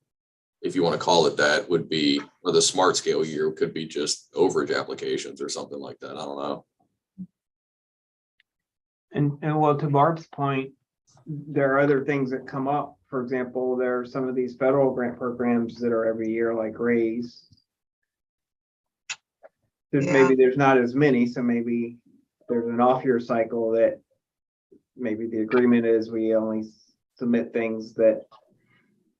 if you want to call it that, would be, or the smart scale year could be just overage applications or something like that. I don't know. And well, to Barb's point, there are other things that come up. For example, there are some of these federal grant programs that are every year, like RAISE. Maybe there's not as many, so maybe there's an off-year cycle that maybe the agreement is we only submit things that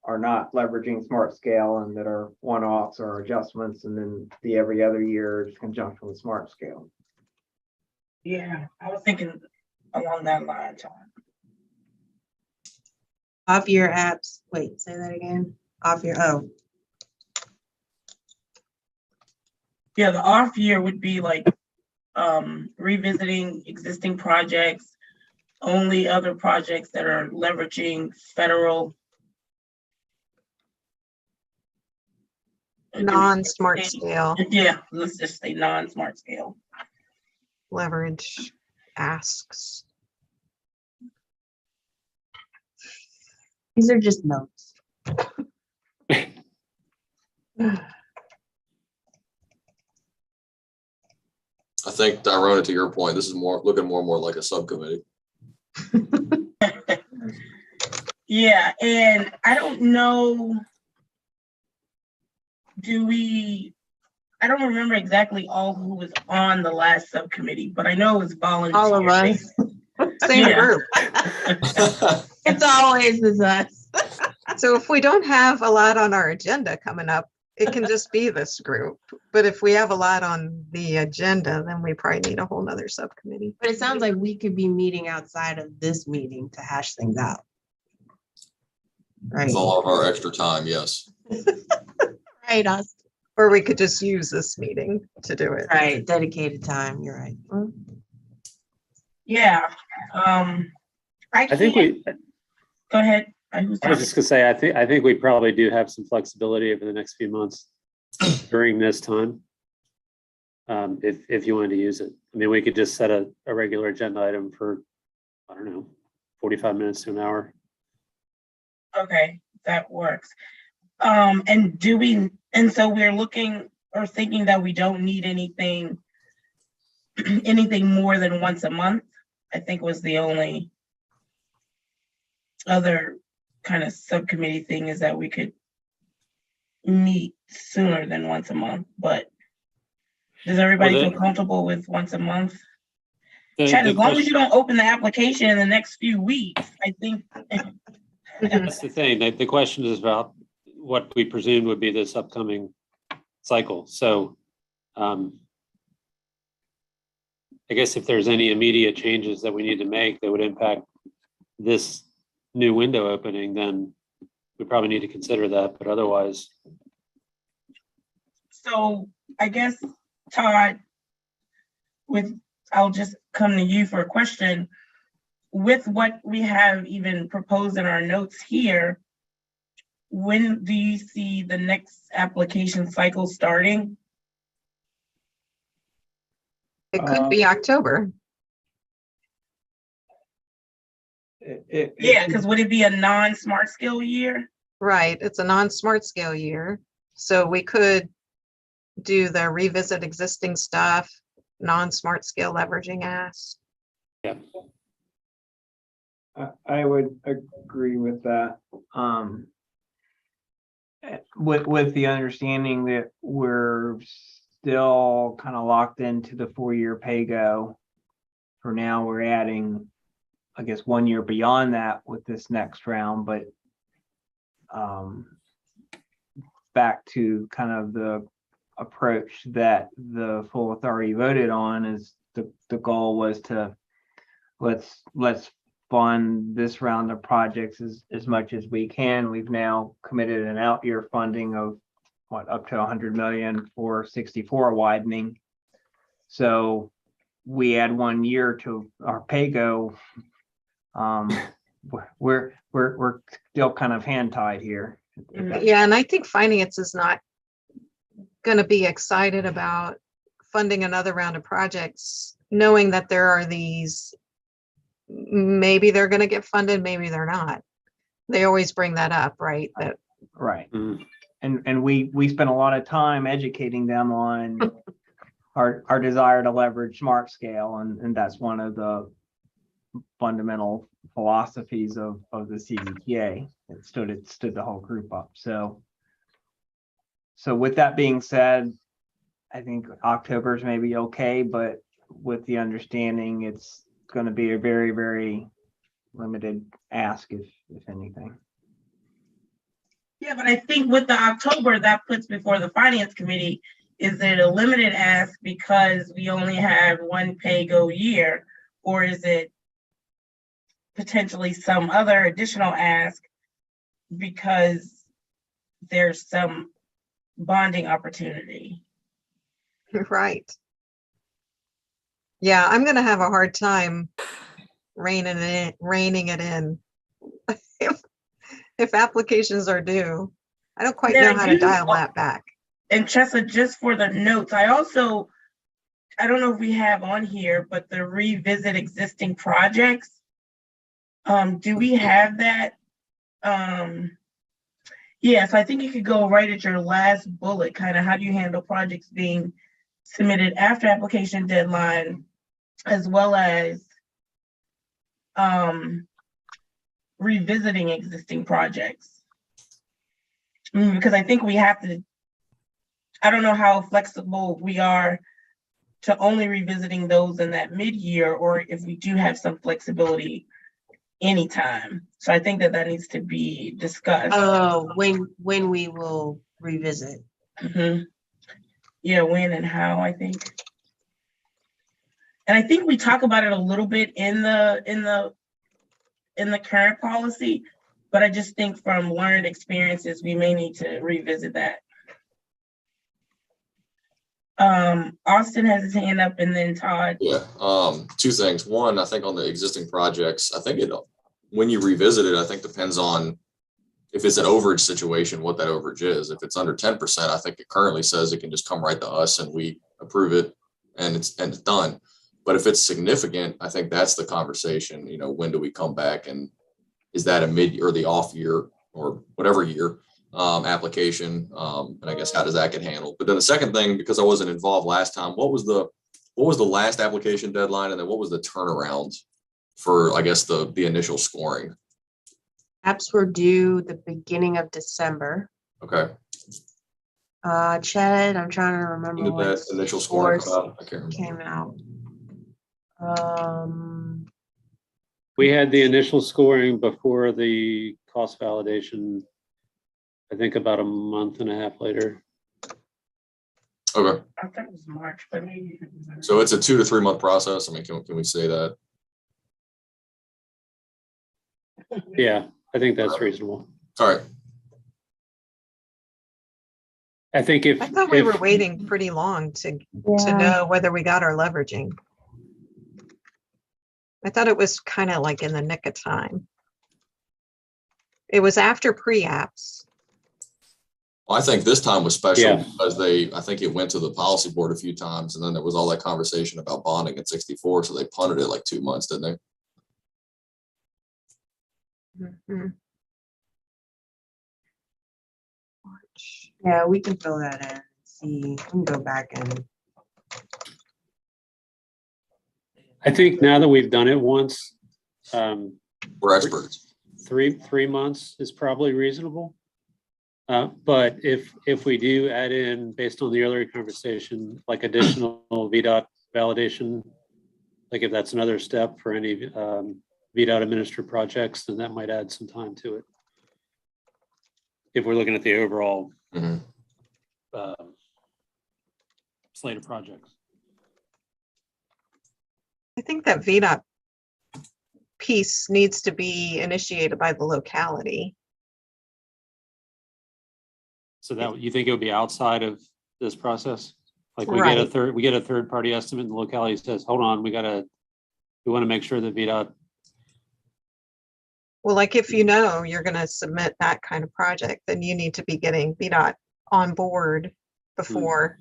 are not leveraging smart scale and that are one-offs or adjustments, and then the every other year is conjunction with smart scale. Yeah, I was thinking along that line, Tom. Off year apps, wait, say that again. Off year, oh, Yeah, the off year would be like revisiting existing projects, only other projects that are leveraging federal. Non-smart scale Yeah, let's just say non-smart scale. leverage asks. these are just notes. I think, Tyrone, to your point, this is looking more and more like a subcommittee. Yeah, and I don't know, I don't remember exactly all who was on the last subcommittee, but I know it was volunteer. All of us. Same Yeah. group. It's always is us. So if we don't have a lot on our agenda coming up, it can just be this group. But if we have a lot on the agenda, then we probably need a whole nother subcommittee. But it sounds like we could be meeting outside of this meeting to hash things out. Right, With all of our extra time, yes. right, us, Or we could just use this meeting to do it. right, dedicated time, you're right. Yeah, I think we, go ahead. I was just gonna say, I think we probably do have some flexibility over the next few months during this time. If you wanted to use it. I mean, we could just set a regular agenda item for, I don't know, 45 minutes to an hour. Okay, that works. And so we're looking or thinking that we don't need anything more than once a month, I think was the only other kind of subcommittee thing, is that we could meet sooner than once a month, but does everybody feel comfortable with once a month? Chad, as long as you don't open the application in the next few weeks, I think. That's the thing. The question is about what we presume would be this upcoming cycle. So I guess if there's any immediate changes that we need to make that would impact this new window opening, then we probably need to consider that, but otherwise. So I guess, Todd, I'll just come to you for a question. With what we have even proposed in our notes here, when do you see the next application cycle starting? It could be October. Yeah, because would it be a non-smart scale year? Right, it's a non-smart scale year. So we could do the revisit existing stuff, non-smart scale leveraging ask. Yeah. I would agree with that. With the understanding that we're still kind of locked into the 4-year pay-go. For now, we're adding, I guess, 1 year beyond that with this next round, but back to kind of the approach that the full authority voted on, is the goal was to let's fund this round of projects as much as we can. We've now committed an out year funding of up to 100 million for 64 widening. So we add 1 year to our pay-go. We're still kind of hand tied here. Yeah, and I think finance is not going to be excited about funding another round of projects, knowing that there are these, maybe they're going to get funded, maybe they're not. They always bring that up, right? That Right. And we spent a lot of time educating them on our desire to leverage smart scale, and that's one of the fundamental philosophies of the CVTA. It stood the whole group up. So with that being said, I think October is maybe okay, but with the understanding it's going to be a very, very limited ask, if anything. Yeah, but I think with the October, that puts before the finance committee, is it a limited ask because we only have one pay-go year? Or is it potentially some other additional ask because there's some bonding opportunity? right. Yeah, I'm going to have a hard time reining it in. If applications are due, I don't quite know how to dial that back. And Tressa, just for the notes, I don't know if we have on here, but the revisit existing projects. Do we have that? Yes, I think you could go right at your last bullet, kind of how do you handle projects being submitted after application deadline, as well as revisiting existing projects. Because I think we have to, I don't know how flexible we are to only revisiting those in that mid-year, or if we do have some flexibility anytime. So I think that needs to be discussed. Oh, when we will revisit. Yeah, when and how, I think. And I think we talk about it a little bit in the current policy, but I just think from learned experiences, we may need to revisit that. Austin has his hand up, and then Todd. Yeah, two things. One, I think on the existing projects, I think when you revisit it, I think depends on if it's an overage situation, what that overage is. If it's under 10%, I think it currently says it can just come right to us and we approve it and it's done. But if it's significant, I think that's the conversation. When do we come back, and is that a mid or the off year or whatever year application? And I guess how does that get handled? But then the second thing, because I wasn't involved last time, what was the last application deadline, and then what was the turnaround for, I guess, the initial scoring? Apps were due the beginning of December. Okay. Chad, I'm trying to remember When did that initial scoring come out? I can't remember. Came out. We had the initial scoring before the cost validation, I think about a month and a half later. Okay. I thought it was March, but maybe. So it's a 2 to 3 month process. I mean, can we say that? Yeah, I think that's reasonable. All right. I think I thought we were waiting pretty long to know whether we got our leveraging. I thought it was kind of like in the nick of time. It was after pre-apps. Well, I think this time was special Yeah. because I think it went to the policy board a few times, and then there was all that conversation about bonding at 64. So they punted it like 2 months, didn't they? Mhm. Yeah, we can fill that in. See, we can go back and. I think now that we've done it once, We're experts. 3 months is probably reasonable. But if we do add in, based on the earlier conversation, like additional VDOT validation, like if that's another step for any VDOT administered projects, then that might add some time to it. If we're looking at the overall slate of projects. I think that VDOT piece needs to be initiated by the locality. So that, you think it would be outside of this process? Like we get a Right. we get a third party estimate and the locality says, hold on, we want to make sure that VDOT, Well, like if you know you're gonna submit that kind of project, then you need to be getting VDOT on board before.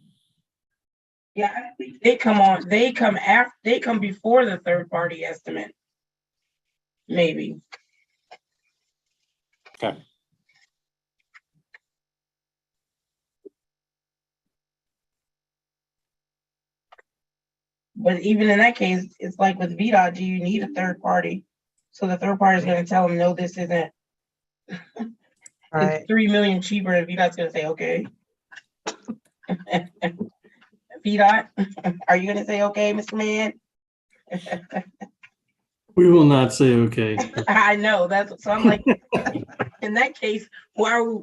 Yeah, I think they come before the third party estimate. Maybe. okay. But even in that case, it's like with VDOT, do you need a third party? So the third party is gonna tell them, no, this isn't. Right. It's 3 million cheaper, and VDOT's gonna say, okay. VDOT, are you gonna say, okay, Mr. Man? We will not say okay. I know, so I'm like, in that case, why would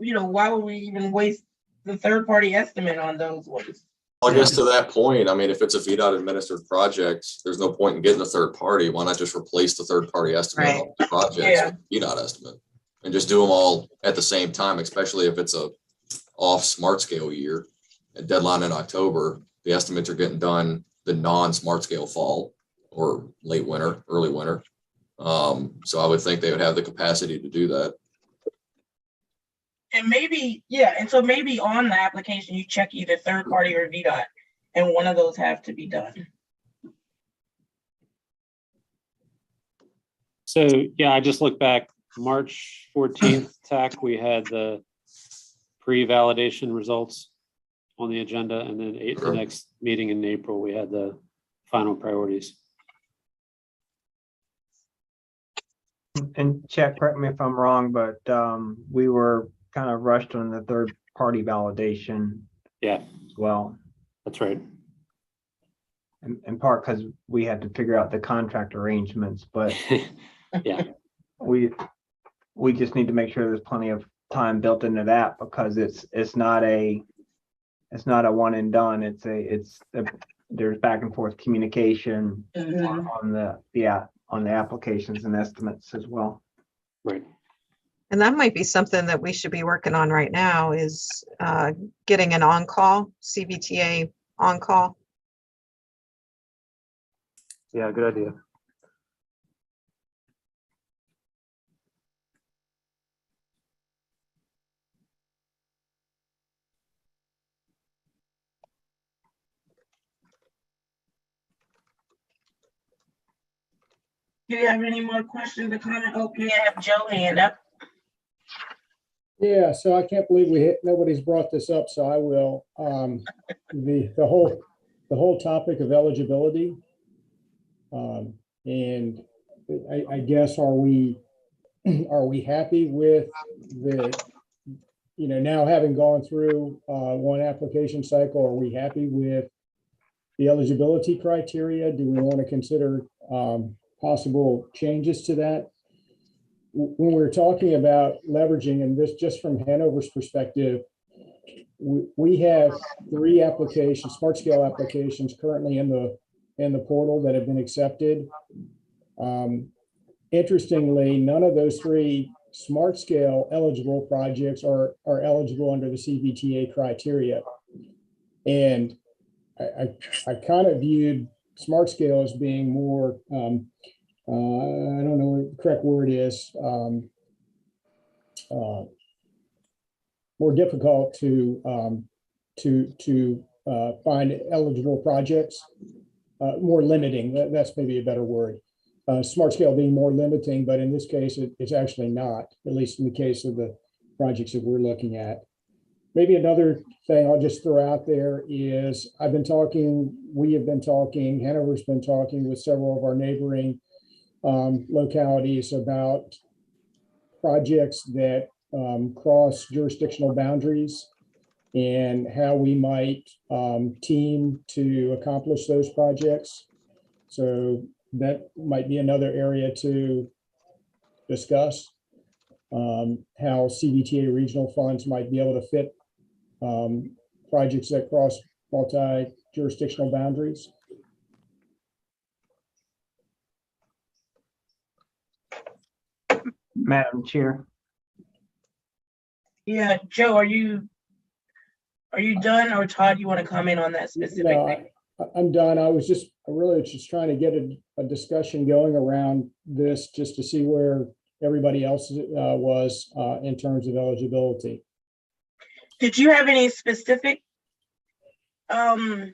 we even waste the third party estimate on those ones? I guess to that point, I mean, if it's a VDOT administered project, there's no point in getting a third party. Why not just replace the third party estimate Right. on the projects Yeah. with VDOT estimate? And just do them all at the same time, especially if it's a off smart scale year, a deadline in October, the estimates are getting done the non-smart scale fall or late winter, early winter. So I would think they would have the capacity to do that. And maybe, yeah, and so maybe on the application, you check either third party or VDOT, and one of those have to be done. So, yeah, I just looked back, March 14th, TAC, we had the pre-validation results on the agenda, and then the next meeting in April, we had the final priorities. And Chad, correct me if I'm wrong, but we were kind of rushed on the third party validation Yeah, as well. that's right. In part because we had to figure out the contract arrangements, but Yeah, we just need to make sure there's plenty of time built into that, because it's not a one and done. There's back and forth communication on the applications and estimates as well. right. And that might be something that we should be working on right now is getting an on-call, CVTA on-call. Yeah, good idea. Do you have any more questions or comment? Okay, I have Joe hand up. Yeah, so I can't believe nobody's brought this up, so I will. The whole topic of eligibility. And I guess are we happy with now having gone through one application cycle, are we happy with the eligibility criteria? Do we want to consider possible changes to that? When we're talking about leveraging, and this just from Hanover's perspective, we have 3 applications, smart scale applications currently in the portal that have been accepted. Interestingly, none of those 3 smart scale eligible projects are eligible under the CVTA criteria. And I kind of viewed smart scale as being more, I don't know what the correct word is, more difficult to find eligible projects, more limiting. That's maybe a better word. Smart scale being more limiting, but in this case, it's actually not, at least in the case of the projects that we're looking at. Maybe another thing I'll just throw out there is we have been talking, Hanover's been talking with several of our neighboring localities about projects that cross jurisdictional boundaries and how we might team to accomplish those projects. So that might be another area to discuss, how CVTA regional funds might be able to fit projects that cross multi-jurisdictional boundaries. Madam Chair. Yeah, Joe, are you done, or Todd, you want to comment on that specific No, thing? I'm done. I really just trying to get a discussion going around this just to see where everybody else was in terms of eligibility. Did you have any specific kind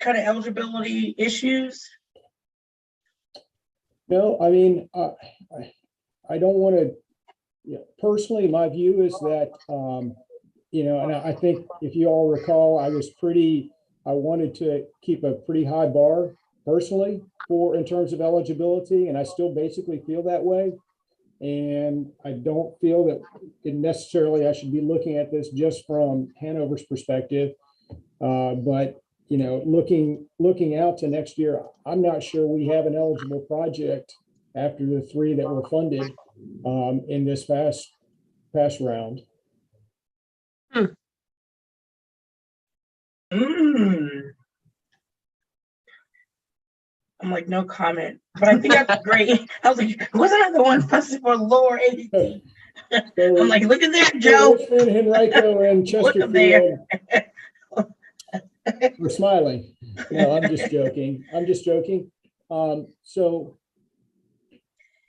of eligibility issues? No, I mean, I don't want to, personally, my view is that, and I think if you all recall, I wanted to keep a pretty high bar personally in terms of eligibility, and I still basically feel that way. And I don't feel that necessarily I should be looking at this just from Hanover's perspective. But looking out to next year, I'm not sure we have an eligible project after the 3 that were funded in this past round. I'm like, no comment, but I think that's great. I was like, wasn't I the one fussing for lower ADT? I'm like, look at that, Joe. Richmond, Henrico, and Look up there. Chesterfield were smiling. No, I'm just joking. So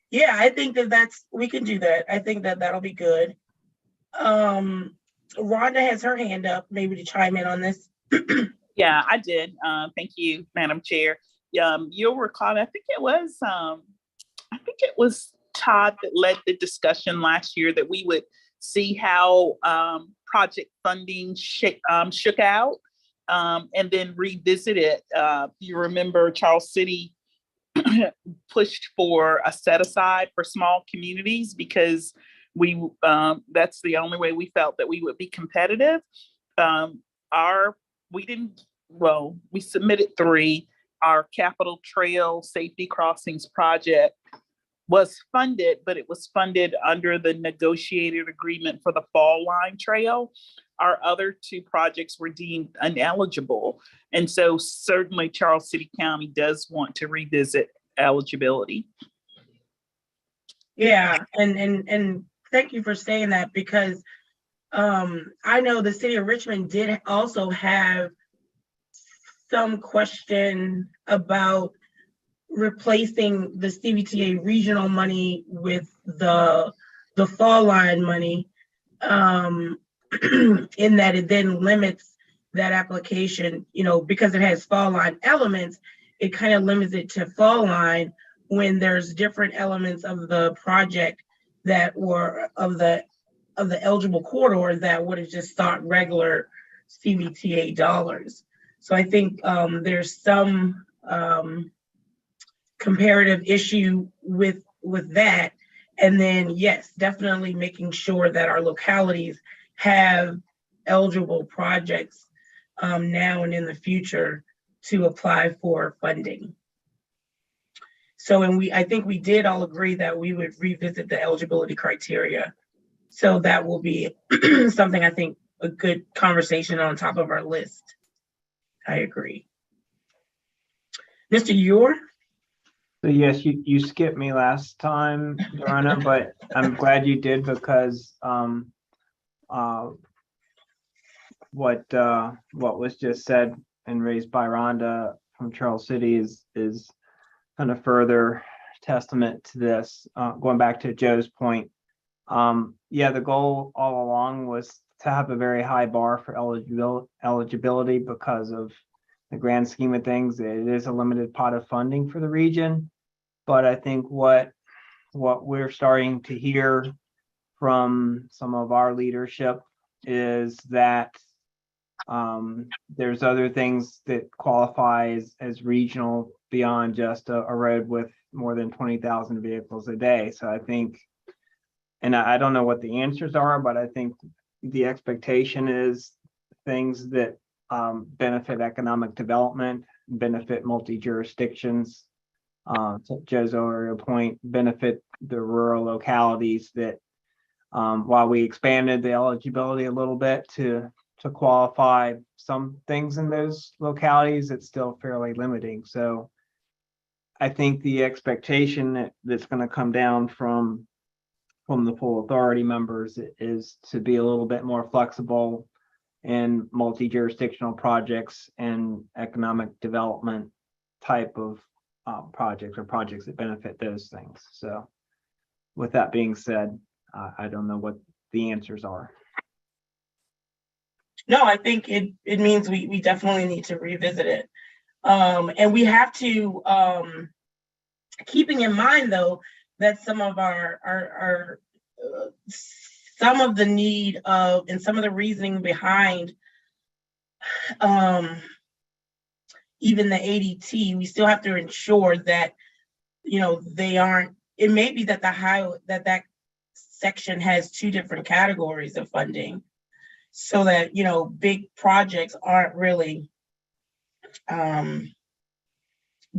yeah, I think we can do that. I think that'll be good. Rhonda has her hand up, maybe to chime in on this. Yeah, I did. Thank you, Madam Chair. You'll recall, I think it was Todd that led the discussion last year that we would see how project funding shook out and then revisit it. You remember Charles City pushed for a set aside for small communities because that's the only way we felt that we would be competitive. We submitted 3. Our Capitol Trail Safety Crossings project was funded, but it was funded under the negotiated agreement for the Fall Line Trail. Our other 2 projects were deemed ineligible. And so certainly Charles City County does want to revisit eligibility. Yeah, and thank you for saying that, because I know the city of Richmond did also have some question about replacing the CVTA regional money with the Fall Line money, in that it then limits that application, because it has Fall Line elements, it kind of limits it to Fall Line when there's different elements of the project that were of the eligible corridor that would have just sought regular CVTA dollars. So I think there's some comparative issue with that. And then, yes, definitely making sure that our localities have eligible projects now and in the future to apply for funding. So, I think we did all agree that we would revisit the eligibility criteria. So that will be something, I think, a good conversation on top of our list. I agree. Mr. Ure? So yes, you skipped me last time, Joanna, but I'm glad you did, because what was just said and raised by Rhonda from Charles City is kind of further testament to this. Going back to Joe's point, the goal all along was to have a very high bar for eligibility because of the grand scheme of things. It is a limited pot of funding for the region, but I think what we're starting to hear from some of our leadership is that there's other things that qualify as regional beyond just a road with more than 20,000 vehicles a day. So I think, and I don't know what the answers are, but I think the expectation is things that benefit economic development, benefit multi-jurisdictions, to Joe's earlier point, benefit the rural localities that while we expanded the eligibility a little bit to qualify some things in those localities, it's still fairly limiting. So I think the expectation that's going to come down from the full authority members is to be a little bit more flexible in multi-jurisdictional projects and economic development type of projects or projects that benefit those things. So with that being said, I don't know what the answers are. No, I think it means we definitely need to revisit it. And we have to, keeping in mind though, that some of some of the need of, and some of the reasoning behind, even the ADT, we still have to ensure that, they aren't, it may be that that section has two different categories of funding, so that, big projects aren't really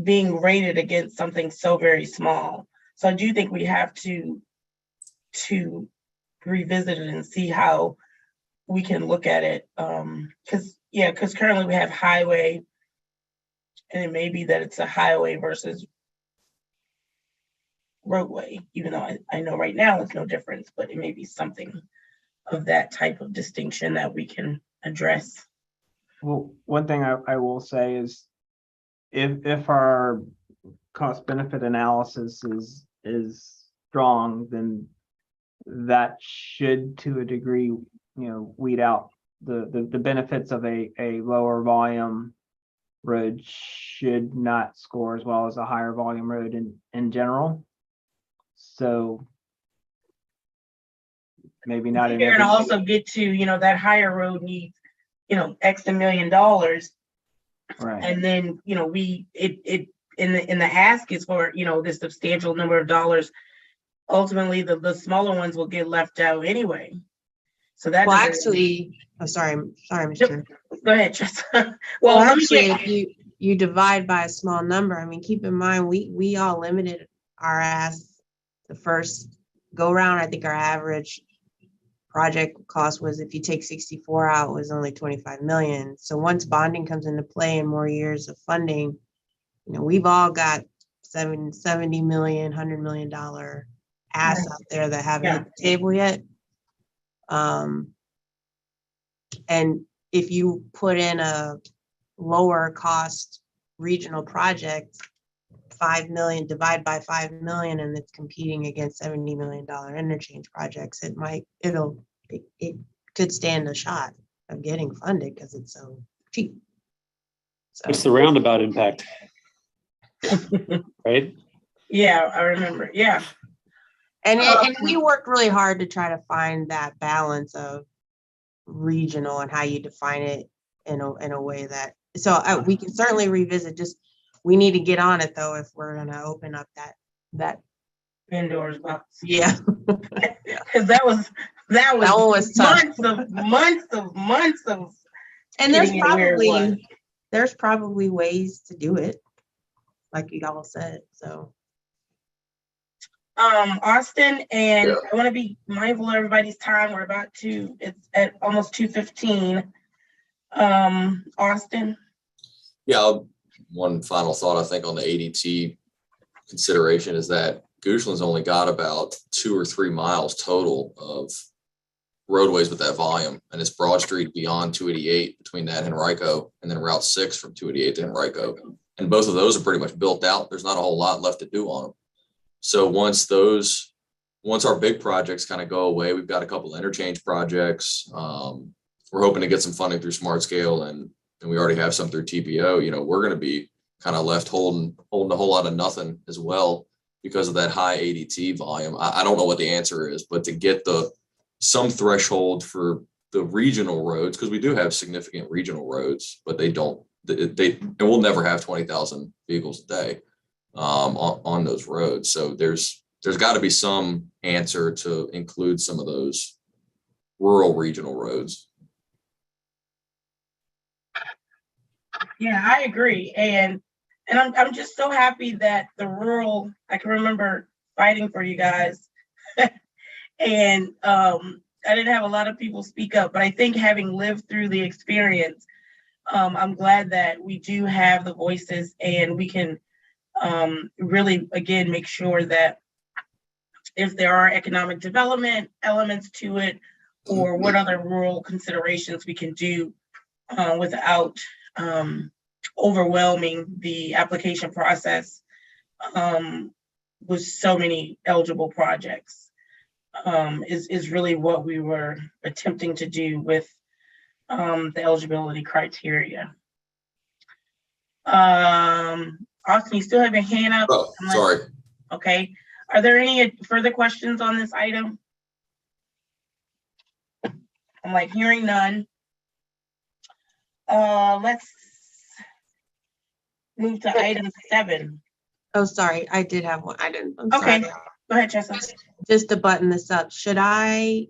being rated against something so very small. So I do think we have to revisit it and see how we can look at it. Because currently we have highway, and it may be that it's a highway versus roadway, even though I know right now it's no difference, but it may be something of that type of distinction that we can address. Well, one thing I will say is if our cost benefit analysis is strong, then that should, to a degree, weed out the benefits of a lower volume road should not score as well as a higher volume road in general. So maybe not in You're every gonna also get to, that higher road needs, X $1 million. right. And then, in the ask is for, this substantial number of dollars. Ultimately, the smaller ones will get left out anyway. So that Well, doesn't- actually, I'm sorry, Mr. Go ahead, Trista. Well, let me actually, get- if you divide by a small number, I mean, keep in mind, we all limited our ask the first go round. I think our average project cost was, if you take 64 out, was only 25 million. So once bonding comes into play and more years of funding, we've all got 70 million, $100 million asks out there that haven't hit the table yet. And if you put in a lower cost regional project, 5 million, divide by 5 million, and it's competing against $70 million interchange projects, it could stand a shot of getting funded because it's so cheap. So, It's the roundabout impact. Right? Yeah, I remember. Yeah. and we worked really hard to try to find that balance of regional and how you define it in a way that, we can certainly revisit. Just we need to get on it though if we're going to open up that Pandora's box. yeah. Because that one was tough. months of And there's getting it where it was. probably ways to do it, like you all said. So Austin, and I want to be mindful of everybody's time. It's at almost 2:15. Austin. Yeah, one final thought, I think, on the ADT consideration is that Goochland's only got about 2 or 3 miles total of roadways with that volume, and it's Broad Street beyond 288 between that and Henrico, and then Route 6 from 288 to Henrico. And both of those are pretty much built out. There's not a whole lot left to do on them. So once our big projects kind of go away, we've got a couple of interchange projects. We're hoping to get some funding through Smart Scale, and we already have some through TPO. We're going to be kind of left holding a whole lot of nothing as well because of that high ADT volume. I don't know what the answer is, but to get some threshold for the regional roads, because we do have significant regional roads, but we'll never have 20,000 vehicles a day on those roads. So there's got to be some answer to include some of those rural regional roads. Yeah, I agree. And I'm just so happy that the rural, I can remember fighting for you guys. And I didn't have a lot of people speak up, but I think having lived through the experience, I'm glad that we do have the voices and we can really, again, make sure that if there are economic development elements to it, or what other rural considerations we can do without overwhelming the application process with so many eligible projects, is really what we were attempting to do with the eligibility criteria. Austin, you still have your hand up? Oh, sorry. Okay. Are there any further questions on this item? I'm like hearing none. Let's move to item 7. Oh, sorry, I did have one. I didn't. I'm Okay, sorry. go ahead, Chessa. Just to button this up, should I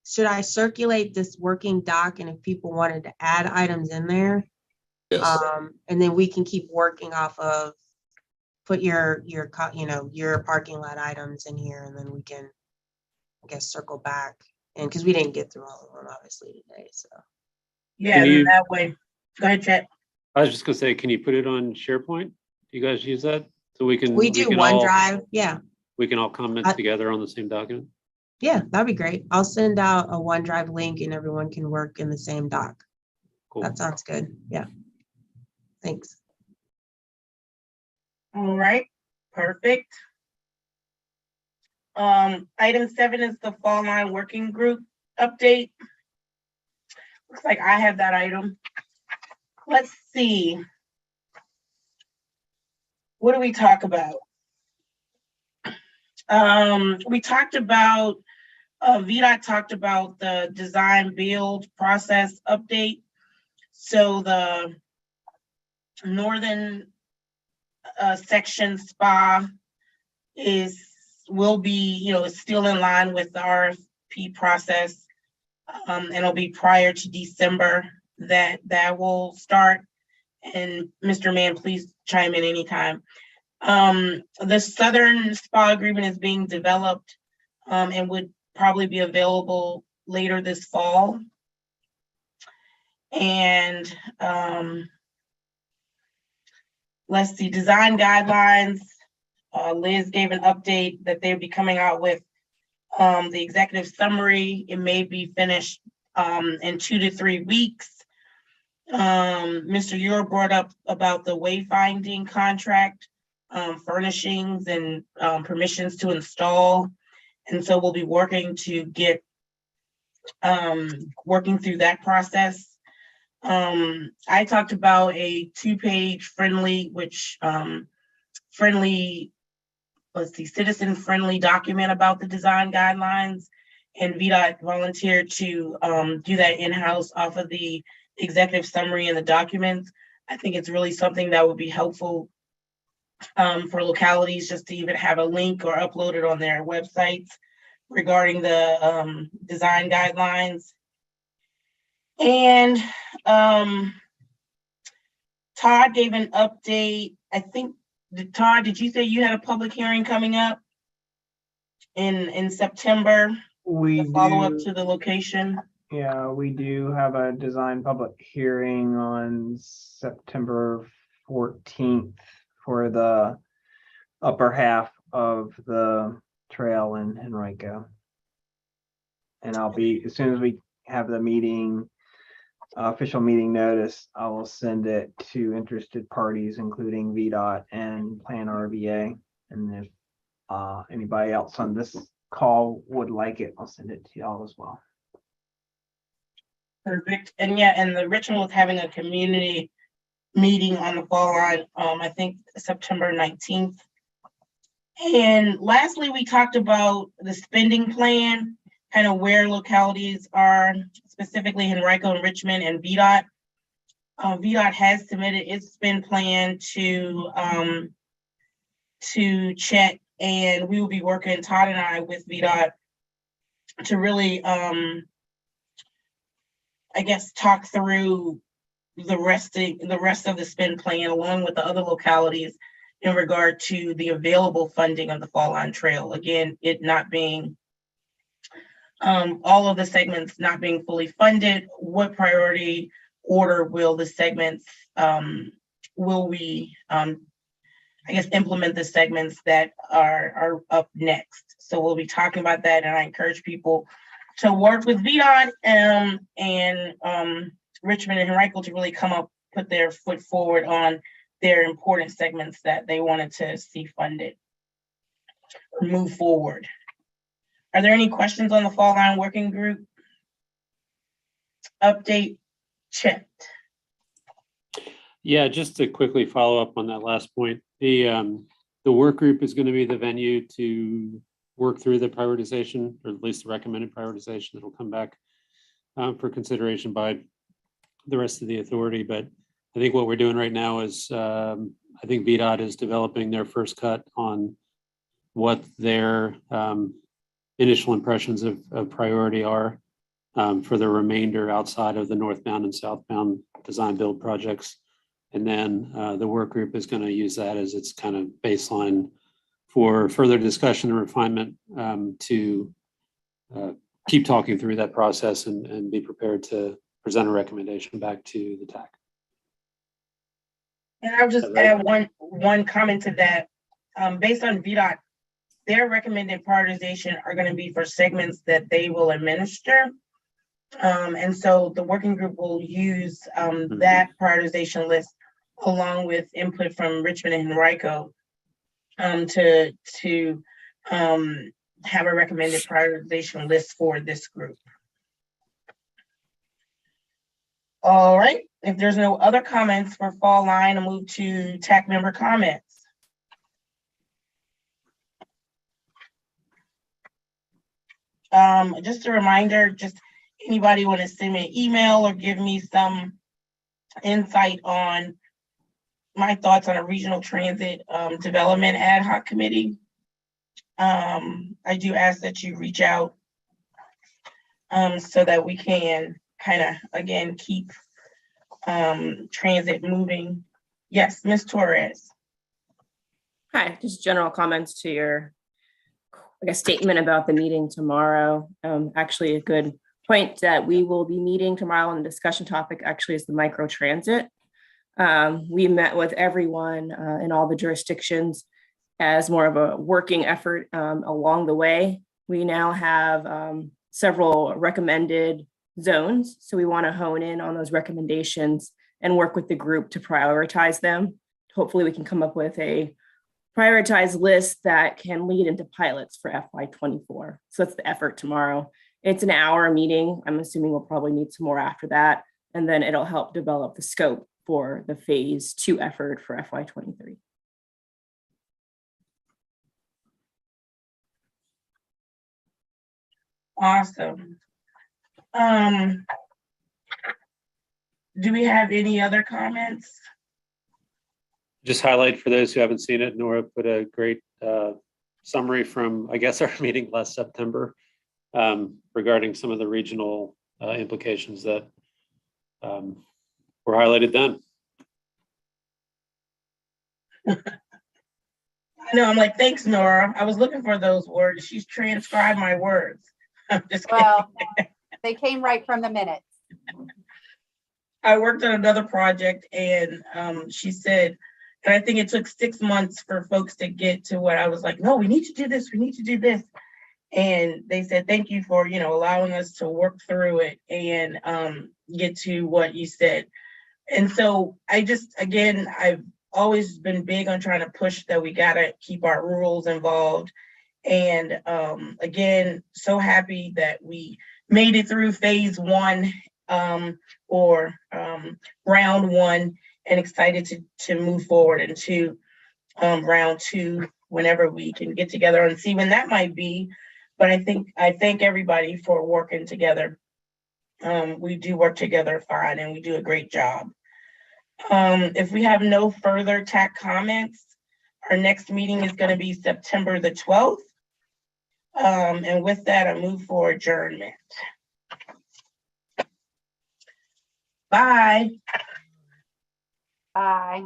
circulate this working doc, and if people wanted to add items in there, Yes. and then we can keep working off of, put your parking lot items in here, and then we can, I guess, circle back, and because we didn't get through all of them obviously today, so. Yeah, Can you- that way. Go ahead, Chet. I was just gonna say, can you put it on SharePoint? Do you guys use that? So we can. We do can all- OneDrive, yeah. We can all comment together on the same document? Yeah, that'd be great. I'll send out a OneDrive link and everyone can work in the same doc. Cool. That sounds good. Yeah. Thanks. All right, perfect. Item 7 is the Fall Line Working Group update. Looks like I have that item. Let's see. What do we talk about? We talked about, VDOT talked about the design build process update. So the northern section spa will be, is still in line with the RFP process. And it'll be prior to December that will start. And Mr. Mann, please chime in anytime. The Southern Spa agreement is being developed and would probably be available later this fall. And let's see, design guidelines. Liz gave an update that they'll be coming out with the executive summary. It may be finished in 2 to 3 weeks. Mr. Euro brought up about the wayfinding contract, furnishings and permissions to install. And so we'll be working to get working through that process. I talked about a 2-page friendly, citizen-friendly document about the design guidelines, and VDOT volunteered to do that in-house off of the executive summary and the documents. I think it's really something that would be helpful for localities, just to even have a link or upload it on their websites regarding the design guidelines. And Todd gave an update. I think, Todd, did you say you had a public hearing coming up in September? We Follow up do, to the location. yeah, we do have a design public hearing on September 14th for the upper half of the trail in Henrico. And I'll be, as soon as we have the meeting, official meeting notice, I will send it to interested parties, including VDOT and Plan RVA. And if anybody else on this call would like it, I'll send it to y'all as well. Perfect. And yeah, and the Richmond was having a community meeting on the Fall Line, I think September 19th. And lastly, we talked about the spending plan, kind of where localities are, specifically Henrico and Richmond and VDOT. VDOT has submitted its spend plan to Chet, and we will be working, Todd and I, with VDOT to really, I guess, talk through the rest of the spend plan along with the other localities in regard to the available funding of the Fall Line Trail. Again, it not being all of the segments not being fully funded. What priority order will the segments will we I guess, implement the segments that are up next. So we'll be talking about that, and I encourage people to work with VDOT and Richmond and Henrico to really put their foot forward on their important segments that they wanted to see funded or move forward. Are there any questions on the Fall Line Working Group? Update checked. Yeah, just to quickly follow up on that last point, the work group is going to be the venue to work through the prioritization, or at least the recommended prioritization that'll come back for consideration by the rest of the authority. But I think what we're doing right now is I think VDOT is developing their first cut on what their initial impressions of priority are for the remainder outside of the northbound and southbound design build projects. And then the work group is going to use that as its kind of baseline for further discussion and refinement to keep talking through that process and be prepared to present a recommendation back to the TAC. And I'll just add one comment to that. Based on VDOT, their recommended prioritization are going to be for segments that they will administer. And so the working group will use that prioritization list along with input from Richmond and Henrico to have a recommended prioritization list for this group. All right, if there's no other comments for Fall Line, I'll move to TAC member comments. Just a reminder, just anybody want to send me an email or give me some insight on my thoughts on a regional transit development ad hoc committee. I do ask that you reach out so that we can kind of, again, keep transit moving. Yes, Ms. Torres. Hi, just general comments to your, I guess, statement about the meeting tomorrow. Actually, a good point that we will be meeting tomorrow, and the discussion topic actually is the micro transit. We met with everyone in all the jurisdictions as more of a working effort along the way. We now have several recommended zones. So we want to hone in on those recommendations and work with the group to prioritize them. Hopefully we can come up with a prioritized list that can lead into pilots for FY24. So that's the effort tomorrow. It's an hour meeting. I'm assuming we'll probably need some more after that. And then it'll help develop the scope for the phase 2 effort for FY23. Awesome. Do we have any other comments? Just highlight for those who haven't seen it, Nora put a great summary from, I guess, our meeting last September regarding some of the regional implications that were highlighted then. I know, I'm like, thanks, Nora. I was looking for those words. She's transcribed my words. I'm just kidding. Well, they came right from the minutes. I worked on another project and she said, and I think it took 6 months for folks to get to what I was like, no, we need to do this. We need to do this. And they said, thank you for, allowing us to work through it and get to what you said. And so I've always been big on trying to push that we got to keep our rurals involved. And again, so happy that we made it through phase 1 or round 1 and excited to move forward into round 2 whenever we can get together and see when that might be. But I thank everybody for working together. We do work together fine and we do a great job. If we have no further TAC comments, our next meeting is going to be September the 12th. And with that, I move for adjournment. Bye. Bye.